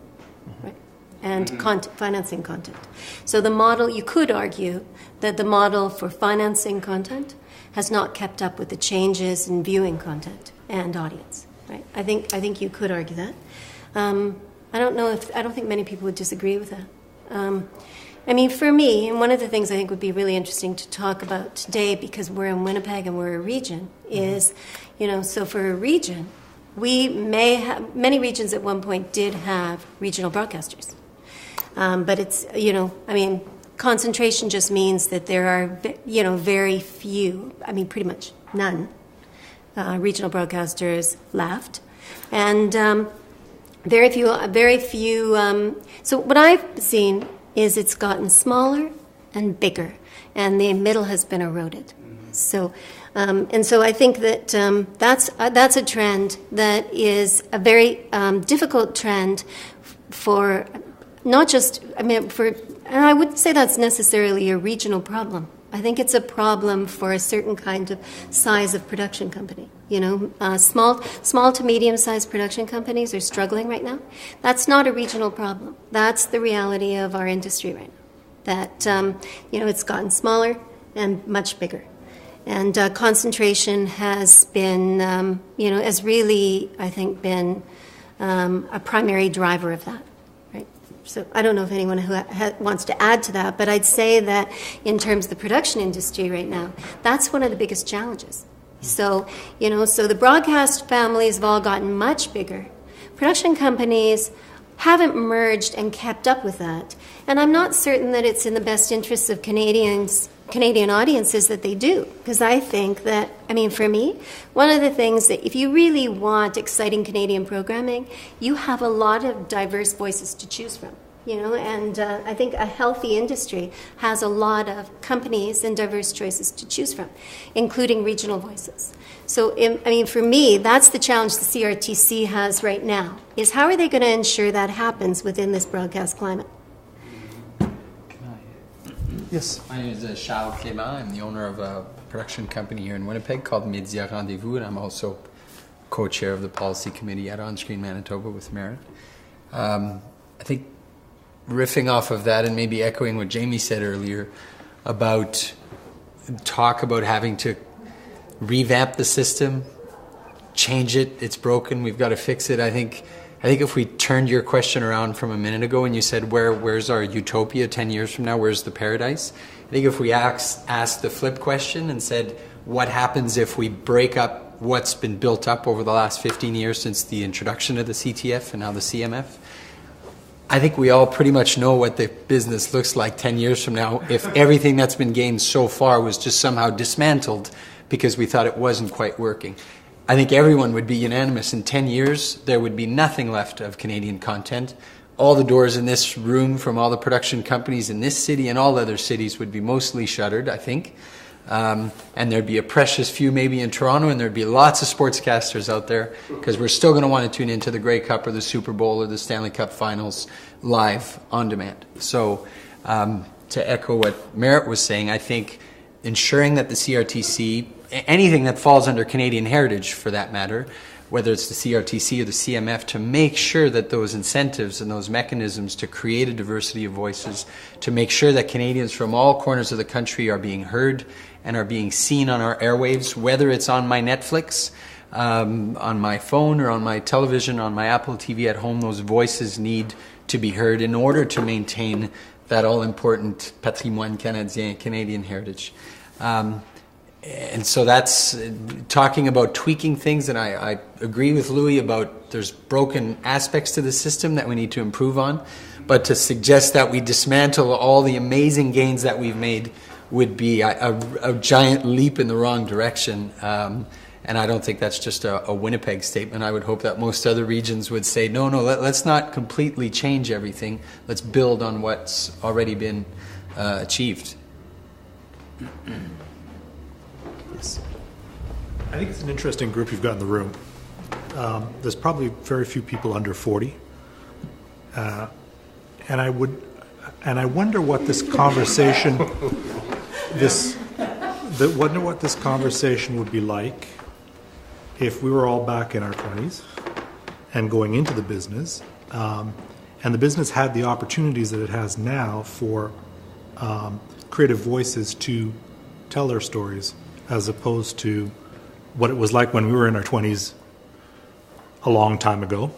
right? And financing content. So the model, you could argue that the model for financing content has not kept up with the changes in viewing content and audience, right? I think you could argue that. I don't think many people would disagree with that. I mean, for me, and one of the things I think would be really interesting to talk about today, because we're in Winnipeg and we're a region, is, so for a region, we may have, many regions at one point did have regional broadcasters. But it's, concentration just means that there are, very few, pretty much none, regional broadcasters left. And very few. So what I've seen is it's gotten smaller and bigger, and the middle has been eroded. So, and so I think that that's a trend that is a very difficult trend for not just. And I wouldn't say that's necessarily a regional problem. I think it's a problem for a certain kind of size of production company. Small to medium-sized production companies are struggling right now. That's not a regional problem. That's the reality of our industry right now. That it's gotten smaller and much bigger, and concentration has been, has really, I think, been a primary driver of that. So I don't know if anyone who wants to add to that, but I'd say that in terms of the production industry right now, that's one of the biggest challenges. So, so the broadcast families have all gotten much bigger. Production companies haven't merged and kept up with that. And I'm not certain that it's in the best interests of Canadian audiences that they do. Because I think that, for me, one of the things that if you really want exciting Canadian programming, you have a lot of diverse voices to choose from. And I think a healthy industry has a lot of companies and diverse choices to choose from, including regional voices. So, for me, that's the challenge the CRTC has right now, is how are they going to ensure that happens within this broadcast climate? Yes. My name is Charles Clément. I'm the owner of a production company here in Winnipeg called Média Rendez-Vous, and I'm also co-chair of the policy committee at On Screen Manitoba with Merritt. I think riffing off of that and maybe echoing what Jamie said earlier about talk about having to revamp the system, change it, it's broken, we've got to fix it. I think if we turned your question around from a minute ago and you said, where's our utopia 10 years from now, where's the paradise? I think if we asked the flip question and said, what happens if we break up what's been built up over the last 15 years since the introduction of the CTF and now the CMF, I think we all pretty much know what the business looks like 10 years from now if everything that's been gained so far was just somehow dismantled because we thought it wasn't quite working. I think everyone would be unanimous. In 10 years, there would be nothing left of Canadian content. All the doors in this room from all the production companies in this city and all other cities would be mostly shuttered, I think. And there'd be a precious few maybe in Toronto, and there'd be lots of sportscasters out there because we're still going to want to tune into the Grey Cup or the Super Bowl or the Stanley Cup Finals live on demand. So to echo what Merritt was saying, I think ensuring that the CRTC, anything that falls under Canadian heritage for that matter, whether it's the CRTC or the CMF, to make sure that those incentives and those mechanisms to create a diversity of voices, to make sure that Canadians from all corners of the country are being heard and are being seen on our airwaves, whether it's on my Netflix, on my phone or on my television, on my Apple TV at home, those voices need to be heard in order to maintain that all-important patrimoine canadien, Canadian heritage. And so that's talking about tweaking things, and I agree with Louis about there's broken aspects to the system that we need to improve on, but to suggest that we dismantle all the amazing gains that we've made would be a giant leap in the wrong direction. And I don't think that's just a Winnipeg statement. I would hope that most other regions would say, no, let's not completely change everything. Let's build on what's already been achieved. I think it's an interesting group you've got in the room. There's probably very few people under 40, and I wonder what this conversation, wonder what this conversation would be like if we were all back in our 20s and going into the business, and the business had the opportunities that it has now for creative voices to tell their stories, as opposed to what it was like when we were in our 20s a long time ago,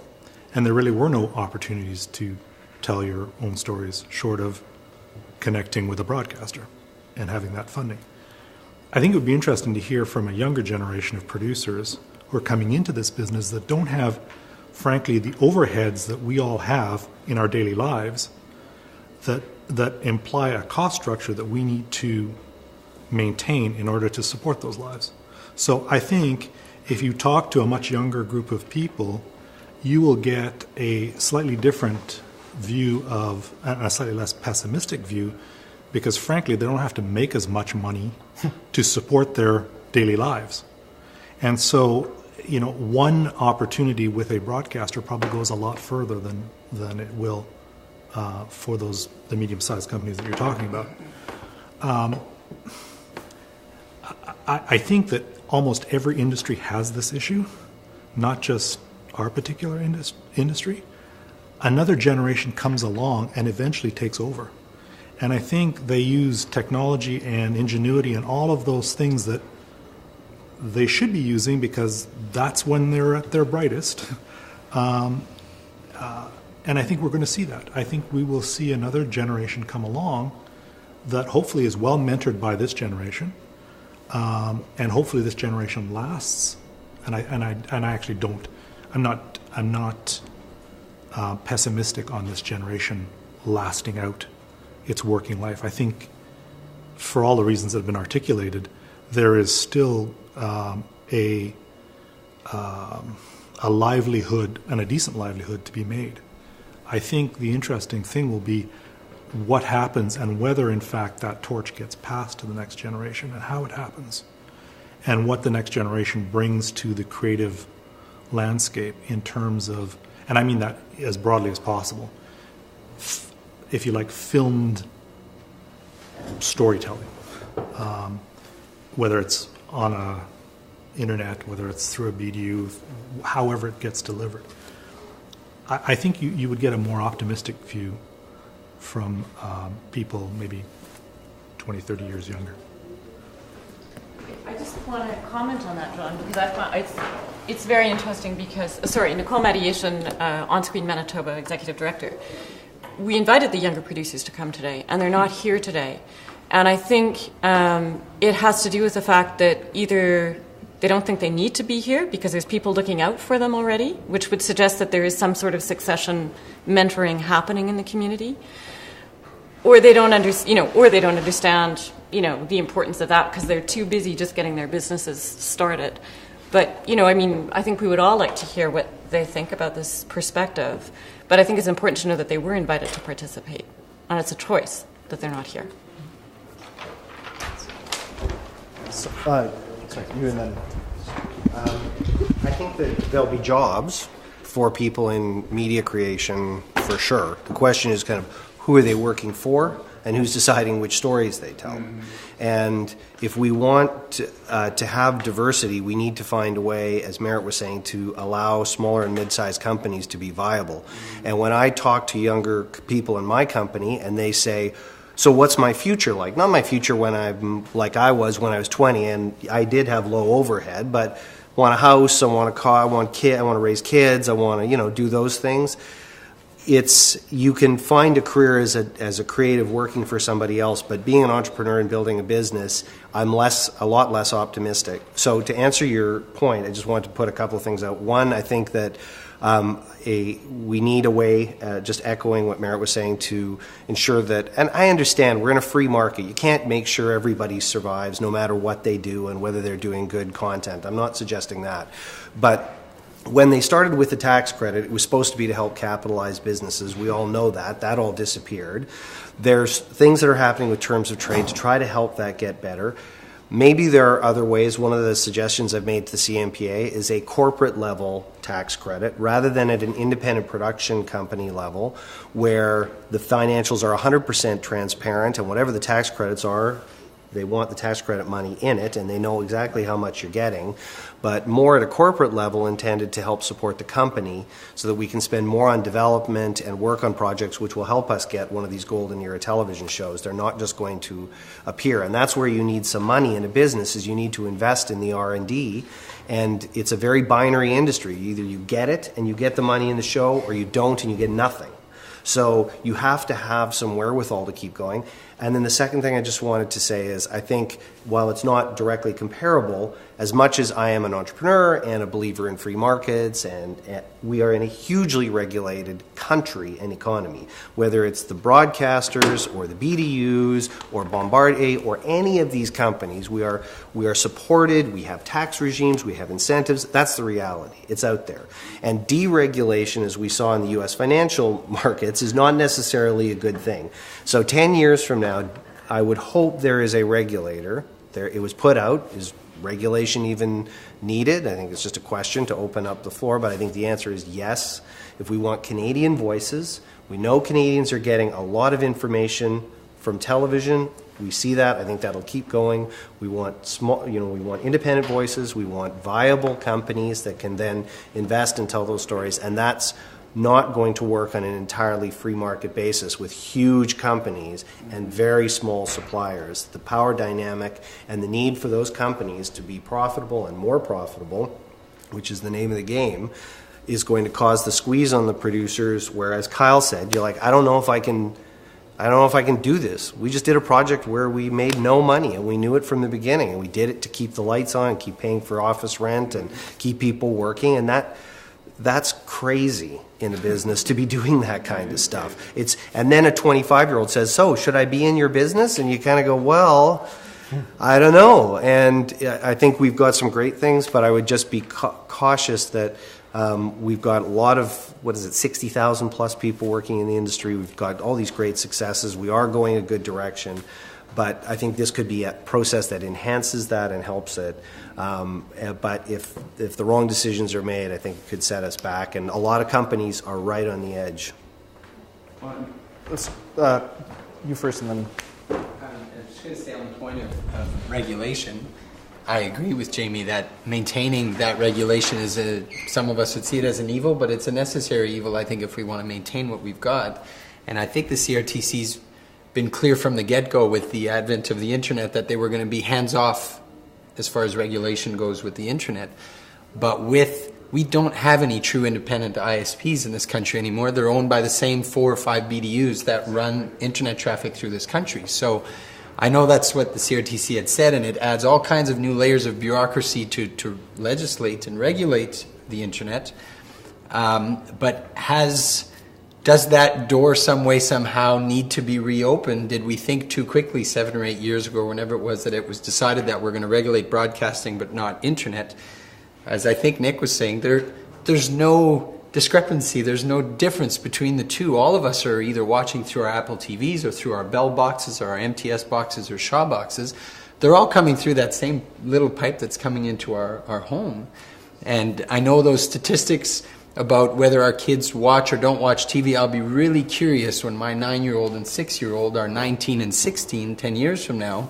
and there really were no opportunities to tell your own stories short of connecting with a broadcaster and having that funding. I think it would be interesting to hear from a younger generation of producers who are coming into this business that don't have, frankly, the overheads that we all have in our daily lives that imply a cost structure that we need to maintain in order to support those lives. So I think if you talk to a much younger group of people, you will get a slightly different view of, and a slightly less pessimistic view, because frankly they don't have to make as much money to support their daily lives. And so, one opportunity with a broadcaster probably goes a lot further than it will for the medium-sized companies that you're talking about. I think that almost every industry has this issue, not just our particular industry. Another generation comes along and eventually takes over. And I think they use technology and ingenuity and all of those things that they should be using because that's when they're at their brightest. And I think we're going to see that. I think we will see another generation come along that hopefully is well mentored by this generation. And hopefully this generation lasts. And I actually don't. I'm not pessimistic on this generation lasting out its working life. I think, for all the reasons that have been articulated, there is still a livelihood and a decent livelihood to be made. I think the interesting thing will be what happens and whether, in fact, that torch gets passed to the next generation and how it happens, and what the next generation brings to the creative landscape in terms of, and I mean that as broadly as possible, if you like, filmed storytelling, whether it's on internet, whether it's through a BDU, however it gets delivered. I think you would get a more optimistic view from people maybe 20, 30 years younger. I just want to comment on that, John, because I find it's very interesting because, Nicole Matiation, On Screen Manitoba Executive Director, we invited the younger producers to come today, and they're not here today. And I think it has to do with the fact that either they don't think they need to be here because there's people looking out for them already, which would suggest that there is some sort of succession mentoring happening in the community, or they don't understand, the importance of that because they're too busy just getting their businesses started. But, I think we would all like to hear what they think about this perspective. But I think it's important to know that they were invited to participate, and it's a choice that they're not here. So, sorry, you and then. I think that there'll be jobs for people in media creation for sure. The question is kind of who are they working for and who's deciding which stories they tell. Mm-hmm. And if we want to have diversity, we need to find a way, as Merritt was saying, to allow smaller and mid-sized companies to be viable. Mm-hmm. And when I talk to younger people in my company and they say, so what's my future like? Not my future when I'm like I was when I was 20, and I did have low overhead, but I want a house, I want a car, I want to raise kids, I want to, do those things. You can find a career as a creative working for somebody else, but being an entrepreneur and building a business, I'm a lot less optimistic. So to answer your point, I just wanted to put a couple of things out. One, I think that we need a way, just echoing what Merritt was saying, to ensure that, and I understand we're in a free market. You can't make sure everybody survives no matter what they do and whether they're doing good content. I'm not suggesting that. But when they started with the tax credit, it was supposed to be to help capitalize businesses. We all know that. That all disappeared. There's things that are happening with terms of trade to try to help that get better. Maybe there are other ways. One of the suggestions I've made to the CMPA is a corporate level tax credit rather than at an independent production company level where the financials are 100% transparent and whatever the tax credits are, they want the tax credit money in it and they know exactly how much you're getting, but more at a corporate level intended to help support the company so that we can spend more on development and work on projects which will help us get one of these golden era television shows. They're not just going to appear, and that's where you need some money in a business, is you need to invest in the R&D, and it's a very binary industry. Either you get it and you get the money in the show, or you don't and you get nothing. So you have to have some wherewithal to keep going. And then the second thing I just wanted to say is I think while it's not directly comparable, as much as I am an entrepreneur and a believer in free markets, and we are in a hugely regulated country and economy, whether it's the broadcasters or the BDUs or Bombardier or any of these companies, we are supported, we have tax regimes, we have incentives. That's the reality. It's out there. And deregulation, as we saw in the U.S. financial markets, is not necessarily a good thing. So 10 years from now, I would hope there is a regulator. It was put out. Is regulation even needed? I think it's just a question to open up the floor, but I think the answer is yes. If we want Canadian voices, we know Canadians are getting a lot of information from television. We see that. I think that'll keep going. We want we want independent voices. We want viable companies that can then invest and tell those stories, and that's not going to work on an entirely free market basis with huge companies and very small suppliers. The power dynamic and the need for those companies to be profitable and more profitable, which is the name of the game, is going to cause the squeeze on the producers, where, as Kyle said, you're like, I don't know if I can do this. We just did a project where we made no money, and we knew it from the beginning, and we did it to keep the lights on and keep paying for office rent and keep people working, and that's crazy in a business to be doing that kind of stuff. And then a 25-year-old says, so should I be in your business? And you kind of go, well, I don't know. And I think we've got some great things, but I would just be cautious that we've got a lot of, 60,000 plus people working in the industry. We've got all these great successes. We are going a good direction. But I think this could be a process that enhances that and helps it. But if the wrong decisions are made, I think it could set us back. And a lot of companies are right on the edge. Let's, you first and then... I'm just going to stay on the point of regulation. I agree with Jamie that maintaining that regulation is some of us would see it as an evil, but it's a necessary evil, I think, if we want to maintain what we've got. And I think the CRTC's been clear from the get-go with the advent of the internet that they were going to be hands-off as far as regulation goes with the internet. But we don't have any true independent ISPs in this country anymore. They're owned by the same 4 or 5 BDUs that run internet traffic through this country. So I know that's what the CRTC had said, and it adds all kinds of new layers of bureaucracy to legislate and regulate the internet. But does that door some way, somehow need to be reopened? Did we think too quickly 7 or 8 years ago, whenever it was that it was decided that we're going to regulate broadcasting but not internet? As I think Nick was saying, there's no discrepancy, there's no difference between the two. All of us are either watching through our Apple TVs or through our Bell boxes or our MTS boxes or Shaw boxes. They're all coming through that same little pipe that's coming into our home. And I know those statistics about whether our kids watch or don't watch TV. I'll be really curious when my 9-year-old and 6-year-old are 19 and 16, 10 years from now.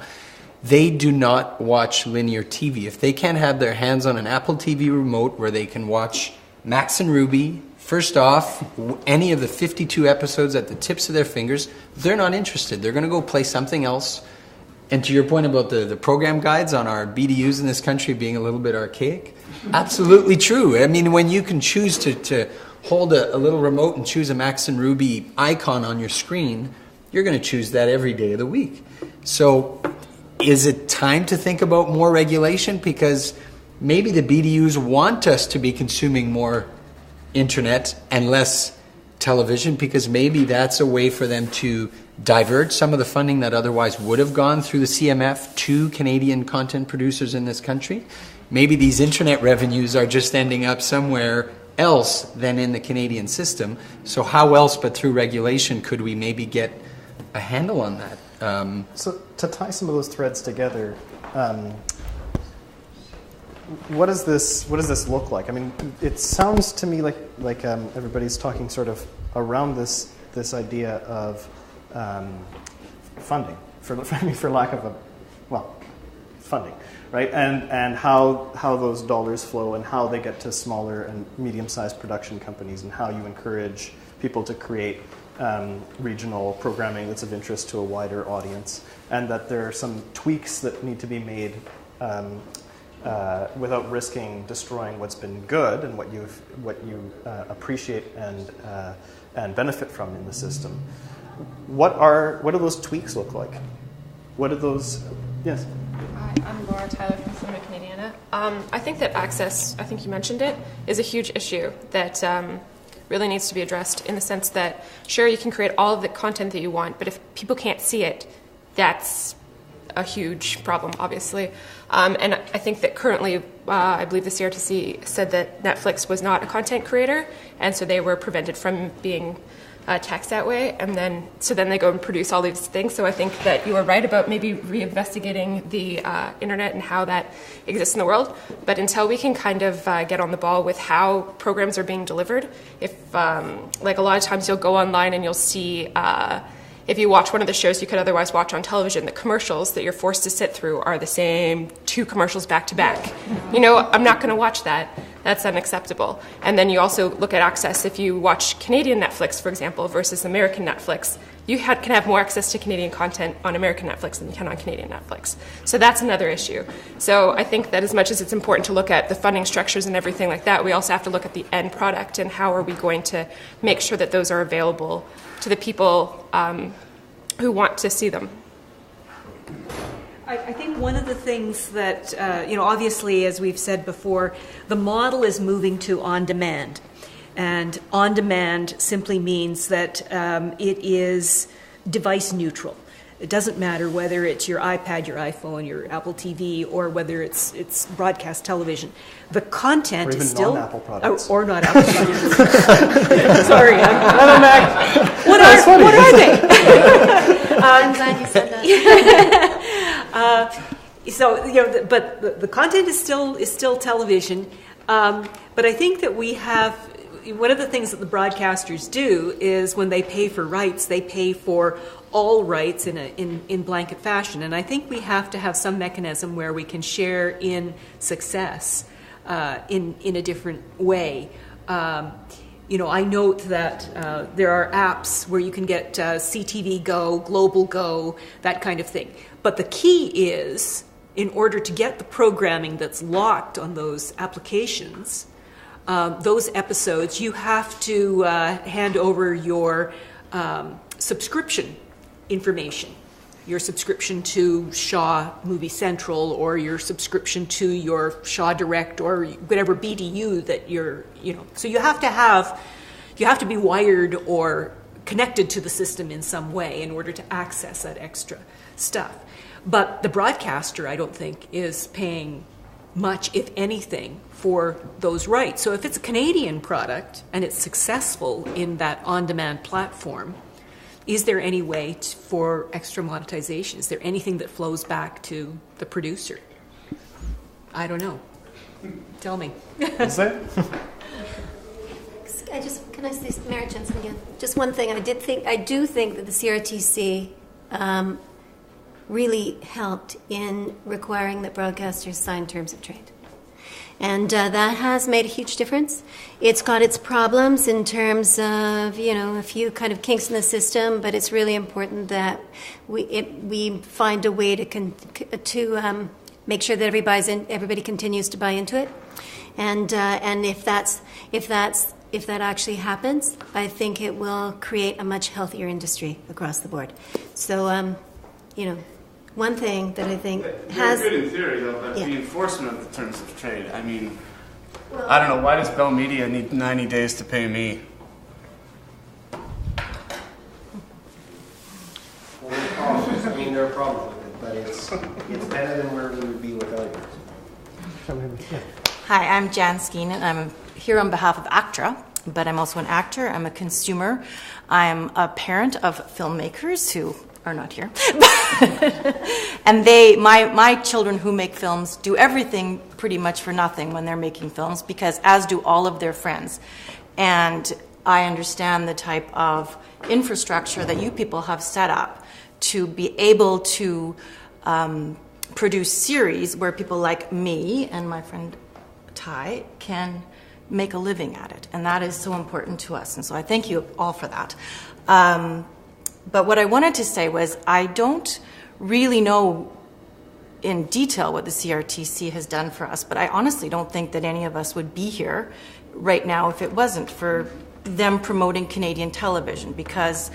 They do not watch linear TV. If they can't have their hands on an Apple TV remote where they can watch Max and Ruby, first off, any of the 52 episodes at the tips of their fingers, they're not interested. They're going to go play something else. And to your point about the program guides on our BDUs in this country being a little bit archaic, absolutely true. I mean, when you can choose to hold a little remote and choose a Max and Ruby icon on your screen, you're going to choose that every day of the week. So is it time to think about more regulation? Because maybe the BDUs want us to be consuming more internet and less television, because maybe that's a way for them to divert some of the funding that otherwise would have gone through the CMF to Canadian content producers in this country. Maybe these internet revenues are just ending up somewhere else than in the Canadian system. So how else but through regulation could we maybe get a handle on that? So to tie some of those threads together, what does this look like? I mean, it sounds to me like everybody's talking sort of around this idea of funding, for lack of funding, right? And how those dollars flow and how they get to smaller and medium-sized production companies, and how you encourage people to create regional programming that's of interest to a wider audience, and that there are some tweaks that need to be made without risking destroying what's been good and what you appreciate and benefit from in the system. What do those tweaks look like? What are those? Yes. Hi, I'm Laura Tyler from Cinema Canadiana. I think that access, I think you mentioned it, is a huge issue that really needs to be addressed, in the sense that, sure, you can create all of the content that you want, but if people can't see it, that's a huge problem, obviously. And I think that currently, I believe the CRTC said that Netflix was not a content creator, and so they were prevented from being taxed that way. And then they go and produce all these things. So I think that you were right about maybe reinvestigating the internet and how that exists in the world. But until we can kind of get on the ball with how programs are being delivered, if like a lot of times you'll go online and you'll see. If you watch one of the shows you could otherwise watch on television, the commercials that you're forced to sit through are the same 2 commercials back to back. You know, I'm not going to watch that. That's unacceptable. And then you also look at access. If you watch Canadian Netflix, for example, versus American Netflix, you can have more access to Canadian content on American Netflix than you can on Canadian Netflix. So that's another issue. So I think that as much as it's important to look at the funding structures and everything like that, we also have to look at the end product and how are we going to make sure that those are available to the people who want to see them. I think one of the things that, obviously, as we've said before, the model is moving to on-demand. And on-demand simply means that it is device neutral. It doesn't matter whether it's your iPad, your iPhone, your Apple TV, or whether it's broadcast television. The content is still non-Apple products. Or not Apple products. Sorry, I'm a Mac. What are they? I'm glad you said that. So but the content is still television. But I think that we have. One of the things that the broadcasters do is when they pay for rights, they pay for all rights in blanket fashion. And I think we have to have some mechanism where we can share in success in a different way. I note that there are apps where you can get CTV Go, Global Go, that kind of thing. But the key is, in order to get the programming that's locked on those applications, those episodes, you have to hand over your subscription information, your subscription to Shaw Movie Central, or your subscription to your Shaw Direct, or whatever BDU that you're, So you have to be wired or connected to the system in some way in order to access that extra stuff. But the broadcaster, I don't think, is paying much, if anything, for those rights. So if it's a Canadian product and it's successful in that on-demand platform, is there any way for extra monetization? Is there anything that flows back to the producer? I don't know. Tell me. Is there? Can I say, Mary Jensen again? Just one thing. I do think that the CRTC really helped in requiring that broadcasters sign terms of trade. And that has made a huge difference. It's got its problems in terms of, a few kind of kinks in the system, but it's really important that we find a way to make sure that everybody continues to buy into it. And if that actually happens, I think it will create a much healthier industry across the board. So, one thing that I think has... Very good in theory, though, but the enforcement of the terms of trade, I mean, I don't know, why does Bell Media need 90 days to pay me? Well, there are problems. There are problems with it, but it's better than where we would be without it. Hi, I'm Jan Skeen, and I'm here on behalf of ACTRA, but I'm also an actor. I'm a consumer. I'm a parent of filmmakers who are not here. And my children who make films do everything pretty much for nothing when they're making films, because as do all of their friends. And I understand the type of infrastructure that you people have set up to be able to produce series where people like me and my friend Ty can make a living at it. And that is so important to us. And so I thank you all for that. But what I wanted to say was I don't really know in detail what the CRTC has done for us, but I honestly don't think that any of us would be here right now if it wasn't for them promoting Canadian television, because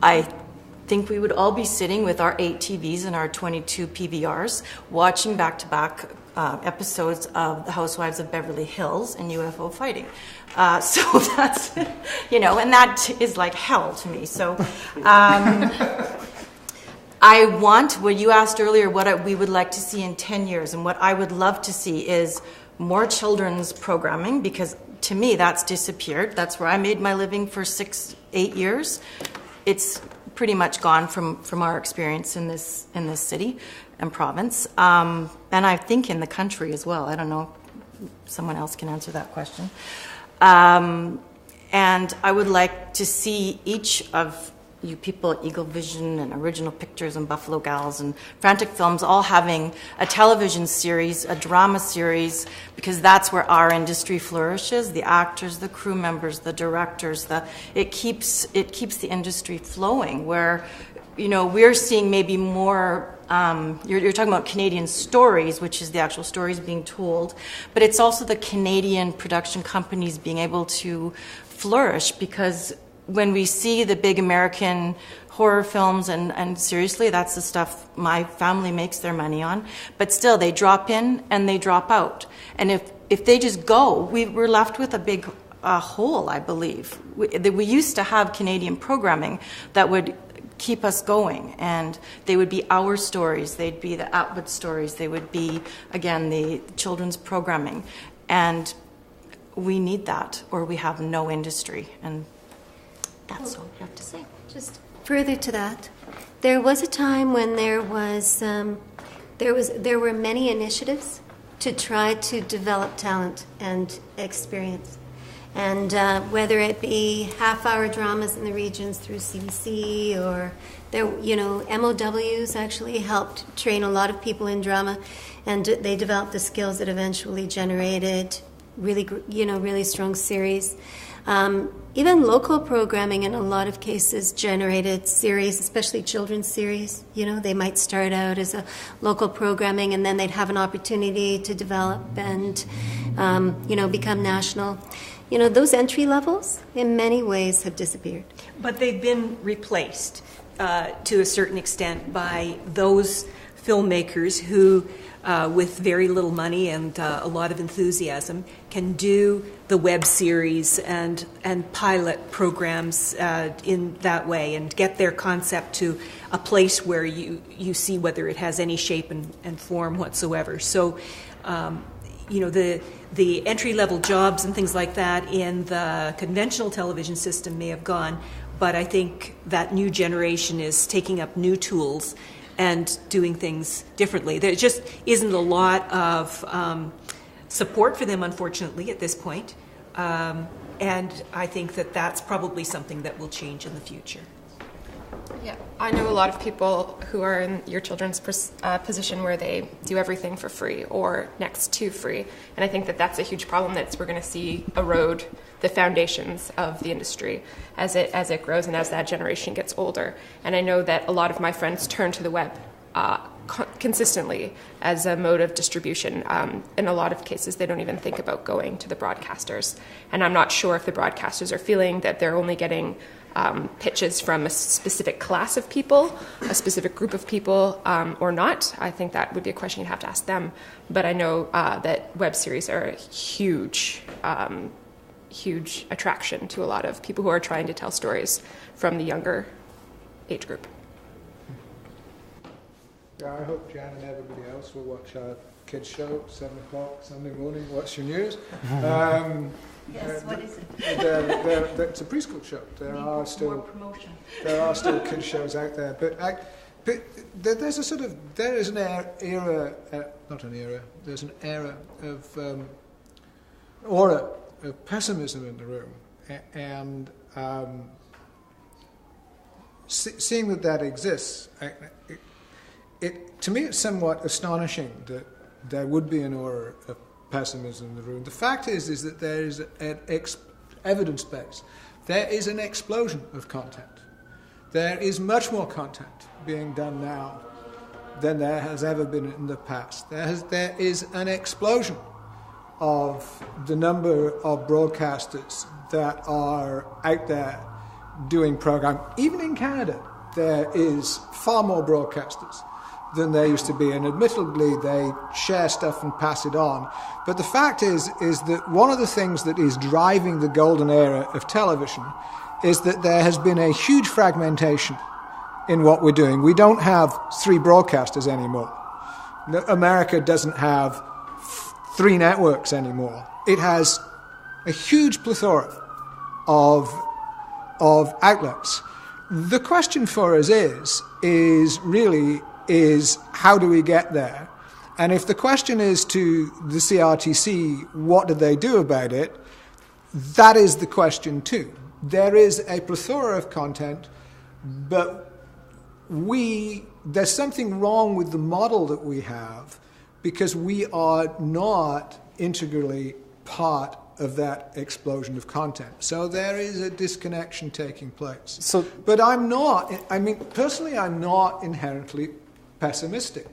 I think we would all be sitting with our 8 TVs and our 22 PVRs watching back-to-back episodes of The Housewives of Beverly Hills and UFO fighting. So that's, and that is like hell to me. So I want, what you asked earlier, what we would like to see in 10 years, and what I would love to see is more children's programming, because to me that's disappeared. That's where I made my living for 6-8 years. It's pretty much gone from our experience in this city and province, and I think in the country as well. I don't know if someone else can answer that question. And I would like to see each of you people at Eagle Vision and Original Pictures and Buffalo Gals and Frantic Films all having a television series, a drama series, because that's where our industry flourishes. The actors, the crew members, the directors, it keeps the industry flowing, where we're seeing maybe more. You're talking about Canadian stories, which is the actual stories being told, but it's also the Canadian production companies being able to flourish, because when we see the big American horror films, and seriously, that's the stuff my family makes their money on, but still they drop in and they drop out. And if they just go, we're left with a big hole, I believe. We used to have Canadian programming that would keep us going, and they would be our stories, they'd be the Atwood stories, they would be, again, the children's programming. And we need that, or we have no industry, and that's all I have to say. Just further to that, there was a time when there were many initiatives to try to develop talent and experience. And whether it be half-hour dramas in the regions through CBC or there, MOWs actually helped train a lot of people in drama, and they developed the skills that eventually generated really strong series. Even local programming in a lot of cases generated series, especially children's series. They might start out as a local programming and then they'd have an opportunity to develop and, become national. Those entry levels in many ways have disappeared. But they've been replaced to a certain extent by those filmmakers who, with very little money and a lot of enthusiasm, can do the web series and pilot programs in that way and get their concept to a place where you see whether it has any shape and form whatsoever. So, the entry-level jobs and things like that in the conventional television system may have gone, but I think that new generation is taking up new tools and doing things differently. There just isn't a lot of support for them, unfortunately, at this point. And I think that that's probably something that will change in the future. Yeah, I know a lot of people who are in your children's position where they do everything for free or next to free. And I think that that's a huge problem that we're going to see erode the foundations of the industry as it grows and as that generation gets older. And I know that a lot of my friends turn to the web consistently as a mode of distribution. In a lot of cases, they don't even think about going to the broadcasters. And I'm not sure if the broadcasters are feeling that they're only getting pitches from a specific class of people, a specific group of people, or not. I think that would be a question you'd have to ask them. But I know that web series are a huge attraction to a lot of people who are trying to tell stories from the younger age group. Yeah, I hope Jan and everybody else will watch our kids' show, 7 o'clock Sunday morning, What's Your News? Yes, what is it? It's a preschool show. There are still kids' shows out there, but there's an era of aura of pessimism in the room, and seeing that exists, to me it's somewhat astonishing that there would be an aura of pessimism in the room. The fact is that there is an evidence base. There is an explosion of content. There is much more content being done now than there has ever been in the past. There is an explosion of the number of broadcasters that are out there doing program. Even in Canada, there is far more broadcasters than there used to be, and admittedly they share stuff and pass it on. But the fact is that one of the things that is driving the golden era of television is that there has been a huge fragmentation in what we're doing. We don't have 3 broadcasters anymore. America doesn't have 3 networks anymore. It has a huge plethora of outlets. The question for us is how do we get there? And if the question is to the CRTC, what do they do about it? That is the question too. There is a plethora of content, but there's something wrong with the model that we have because we are not integrally part of that explosion of content. So there is a disconnection taking place. But personally I'm not inherently pessimistic.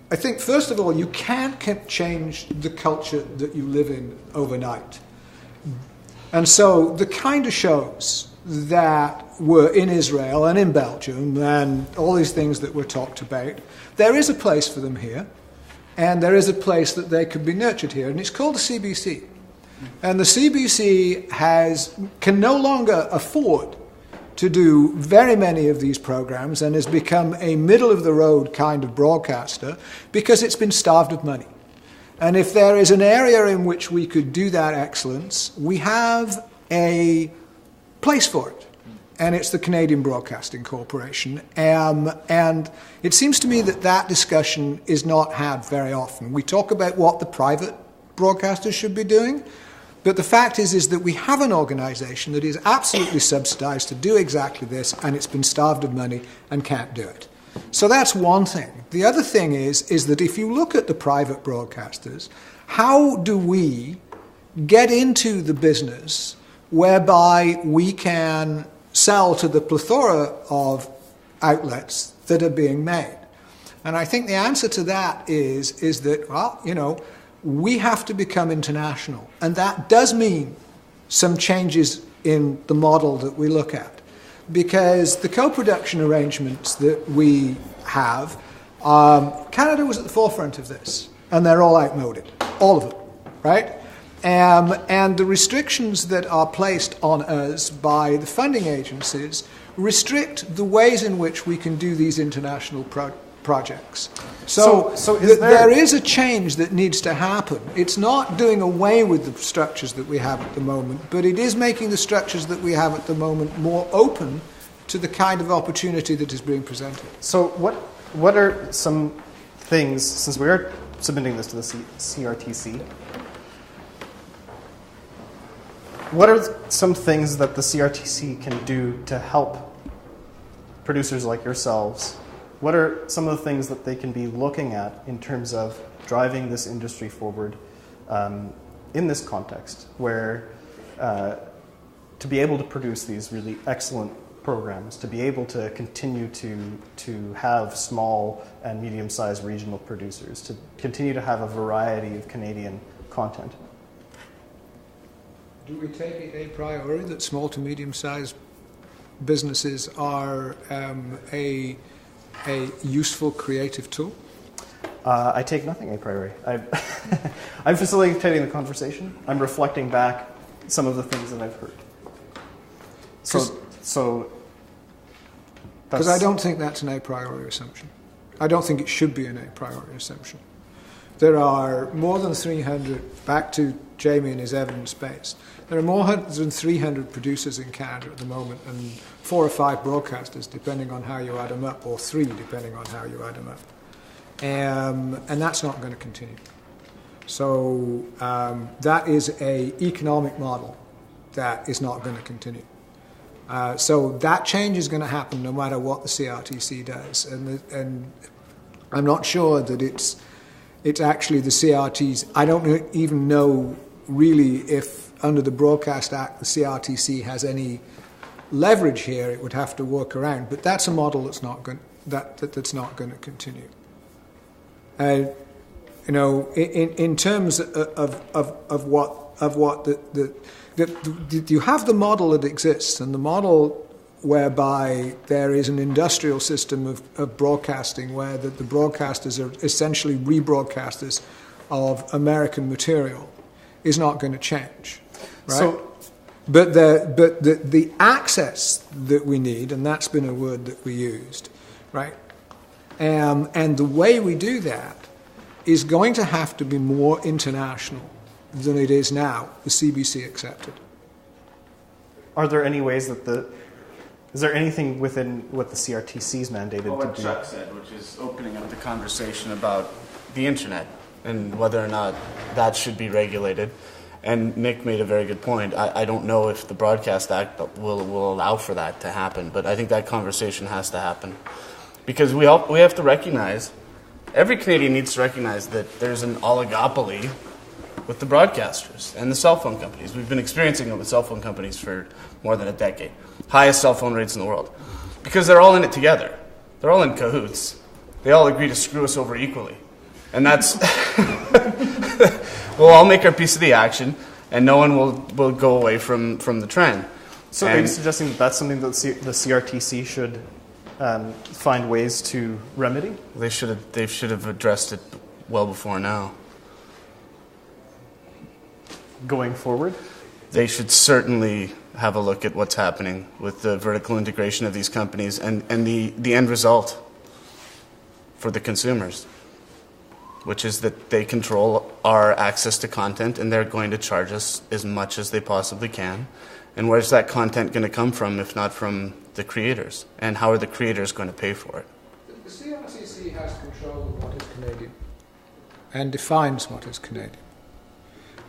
I think, first of all, you can't change the culture that you live in overnight. And so the kind of shows that were in Israel and in Belgium and all these things that were talked about, there is a place for them here, and there is a place that they could be nurtured here, and it's called the CBC. And the CBC can no longer afford to do very many of these programs and has become a middle-of-the-road kind of broadcaster because it's been starved of money. And if there is an area in which we could do that excellence, we have a place for it. And it's the Canadian Broadcasting Corporation. And it seems to me that discussion is not had very often. We talk about what the private broadcasters should be doing, But the fact is that we have an organization that is absolutely subsidized to do exactly this, and it's been starved of money and can't do it. So that's one thing. The other thing is that if you look at the private broadcasters, how do we get into the business whereby we can sell to the plethora of outlets that are being made? And I think the answer to that is that, well, you know, we have to become international. And that does mean some changes in the model that we look at. Because the co-production arrangements that we have, Canada was at the forefront of this, and they're all outmoded, all of them, right? And the restrictions that are placed on us by the funding agencies restrict the ways in which we can do these international projects. So there is a change that needs to happen. It's not doing away with the structures that we have at the moment, but it is making the structures that we have at the moment more open to the kind of opportunity that is being presented. So what are some things, since we are submitting this to the CRTC, what are some things that the CRTC can do to help producers like yourselves? What are some of the things that they can be looking at in terms of driving this industry forward in this context, where to be able to produce these really excellent programs, to be able to continue to have small and medium-sized regional producers, to continue to have a variety of Canadian content? Do we take it a priori that small to medium-sized businesses are a useful creative tool? I take nothing a priori. I'm facilitating the conversation. I'm reflecting back some of the things that I've heard. So because I don't think that's an a priori assumption. I don't think it should be an a priori assumption. There are more than 300, back to Jamie and his evidence base, there are more than 300 producers in Canada at the moment, and 4 or 5 broadcasters, depending on how you add them up, or 3, depending on how you add them up. And that's not going to continue. So that is an economic model that is not going to continue. So that change is going to happen no matter what the CRTC does. And I'm not sure that it's actually the CRT's. I don't even know really if under the Broadcast Act the CRTC has any leverage here. It would have to work around. But that's a model that's not going to continue. You know, in terms of what you have the model that exists, and the model whereby there is an industrial system of broadcasting where the broadcasters are essentially rebroadcasters of American material is not going to change, right? So, but the access that we need, and that's been a word that we used, right? And the way we do that is going to have to be more international than it is now, the CBC accepted. Are there any ways that is there anything within what the CRTC's mandated to do? What Chuck said, which is opening up the conversation about the internet and whether or not that should be regulated. And Nick made a very good point. I don't know if the Broadcast Act will allow for that to happen, but I think that conversation has to happen. Because we have to recognize, every Canadian needs to recognize that there's an oligopoly with the broadcasters and the cell phone companies. We've been experiencing it with cell phone companies for more than a decade. Highest cell phone rates in the world. Because they're all in it together. They're all in cahoots. They all agree to screw us over equally. And that's... we'll all make our piece of the action, and no one will go away from the trend. So are you suggesting that that's something that the CRTC should find ways to remedy? They should have addressed it well before now. Going forward? They should certainly have a look at what's happening with the vertical integration of these companies and the end result for the consumers, which is that they control our access to content and they're going to charge us as much as they possibly can. And where's that content going to come from if not from the creators? And how are the creators going to pay for it? The CRTC has control of what is Canadian and defines what is Canadian.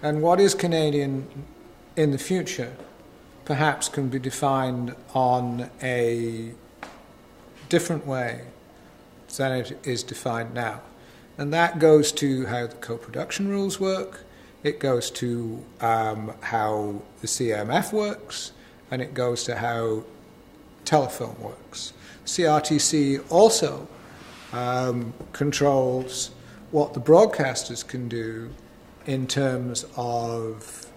And what is Canadian in the future perhaps can be defined on a different way than it is defined now. And that goes to how the co-production rules work, it goes to how the CMF works, and it goes to how telefilm works. CRTC also controls what the broadcasters can do in terms of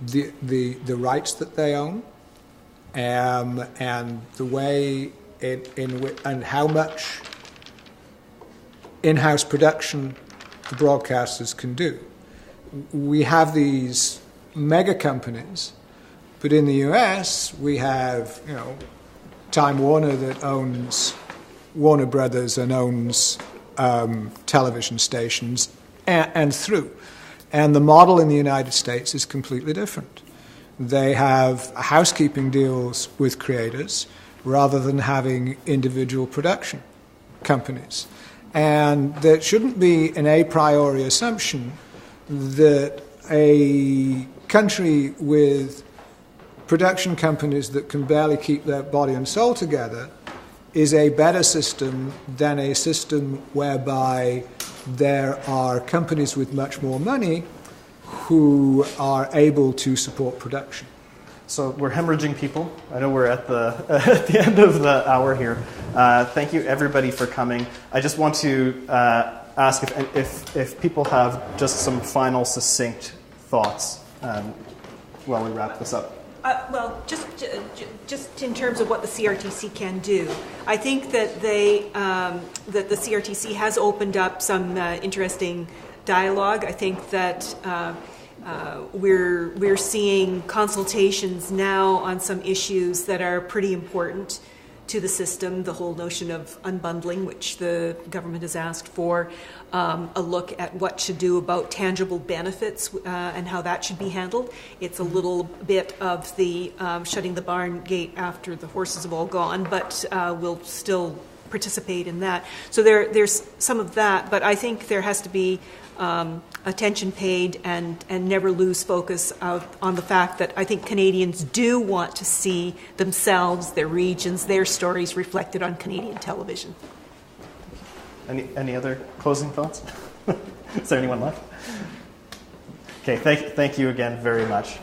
the rights that they own, and the way and how much in-house production the broadcasters can do. We have these mega companies, but in the US we have, Time Warner that owns Warner Brothers and owns television stations and through. And the model in the United States is completely different. They have housekeeping deals with creators rather than having individual production companies. And there shouldn't be an a priori assumption that a country with production companies that can barely keep their body and soul together is a better system than a system whereby there are companies with much more money who are able to support production. So we're hemorrhaging people. I know we're at the end of the hour here. Thank you, everybody, for coming. I just want to ask if people have just some final succinct thoughts while we wrap this up. Well, just in terms of what the CRTC can do, I think that that the CRTC has opened up some interesting dialogue. I think that we're seeing consultations now on some issues that are pretty important to the system. The whole notion of unbundling, which the government has asked for, a look at what to do about tangible benefits and how that should be handled. It's a little bit of the shutting the barn gate after the horses have all gone, but we'll still participate in that. So there's some of that, but I think there has to be attention paid and never lose focus on the fact that I think Canadians do want to see themselves, their regions, their stories reflected on Canadian television. Any other closing thoughts? Is there anyone left? Okay, thank you again very much.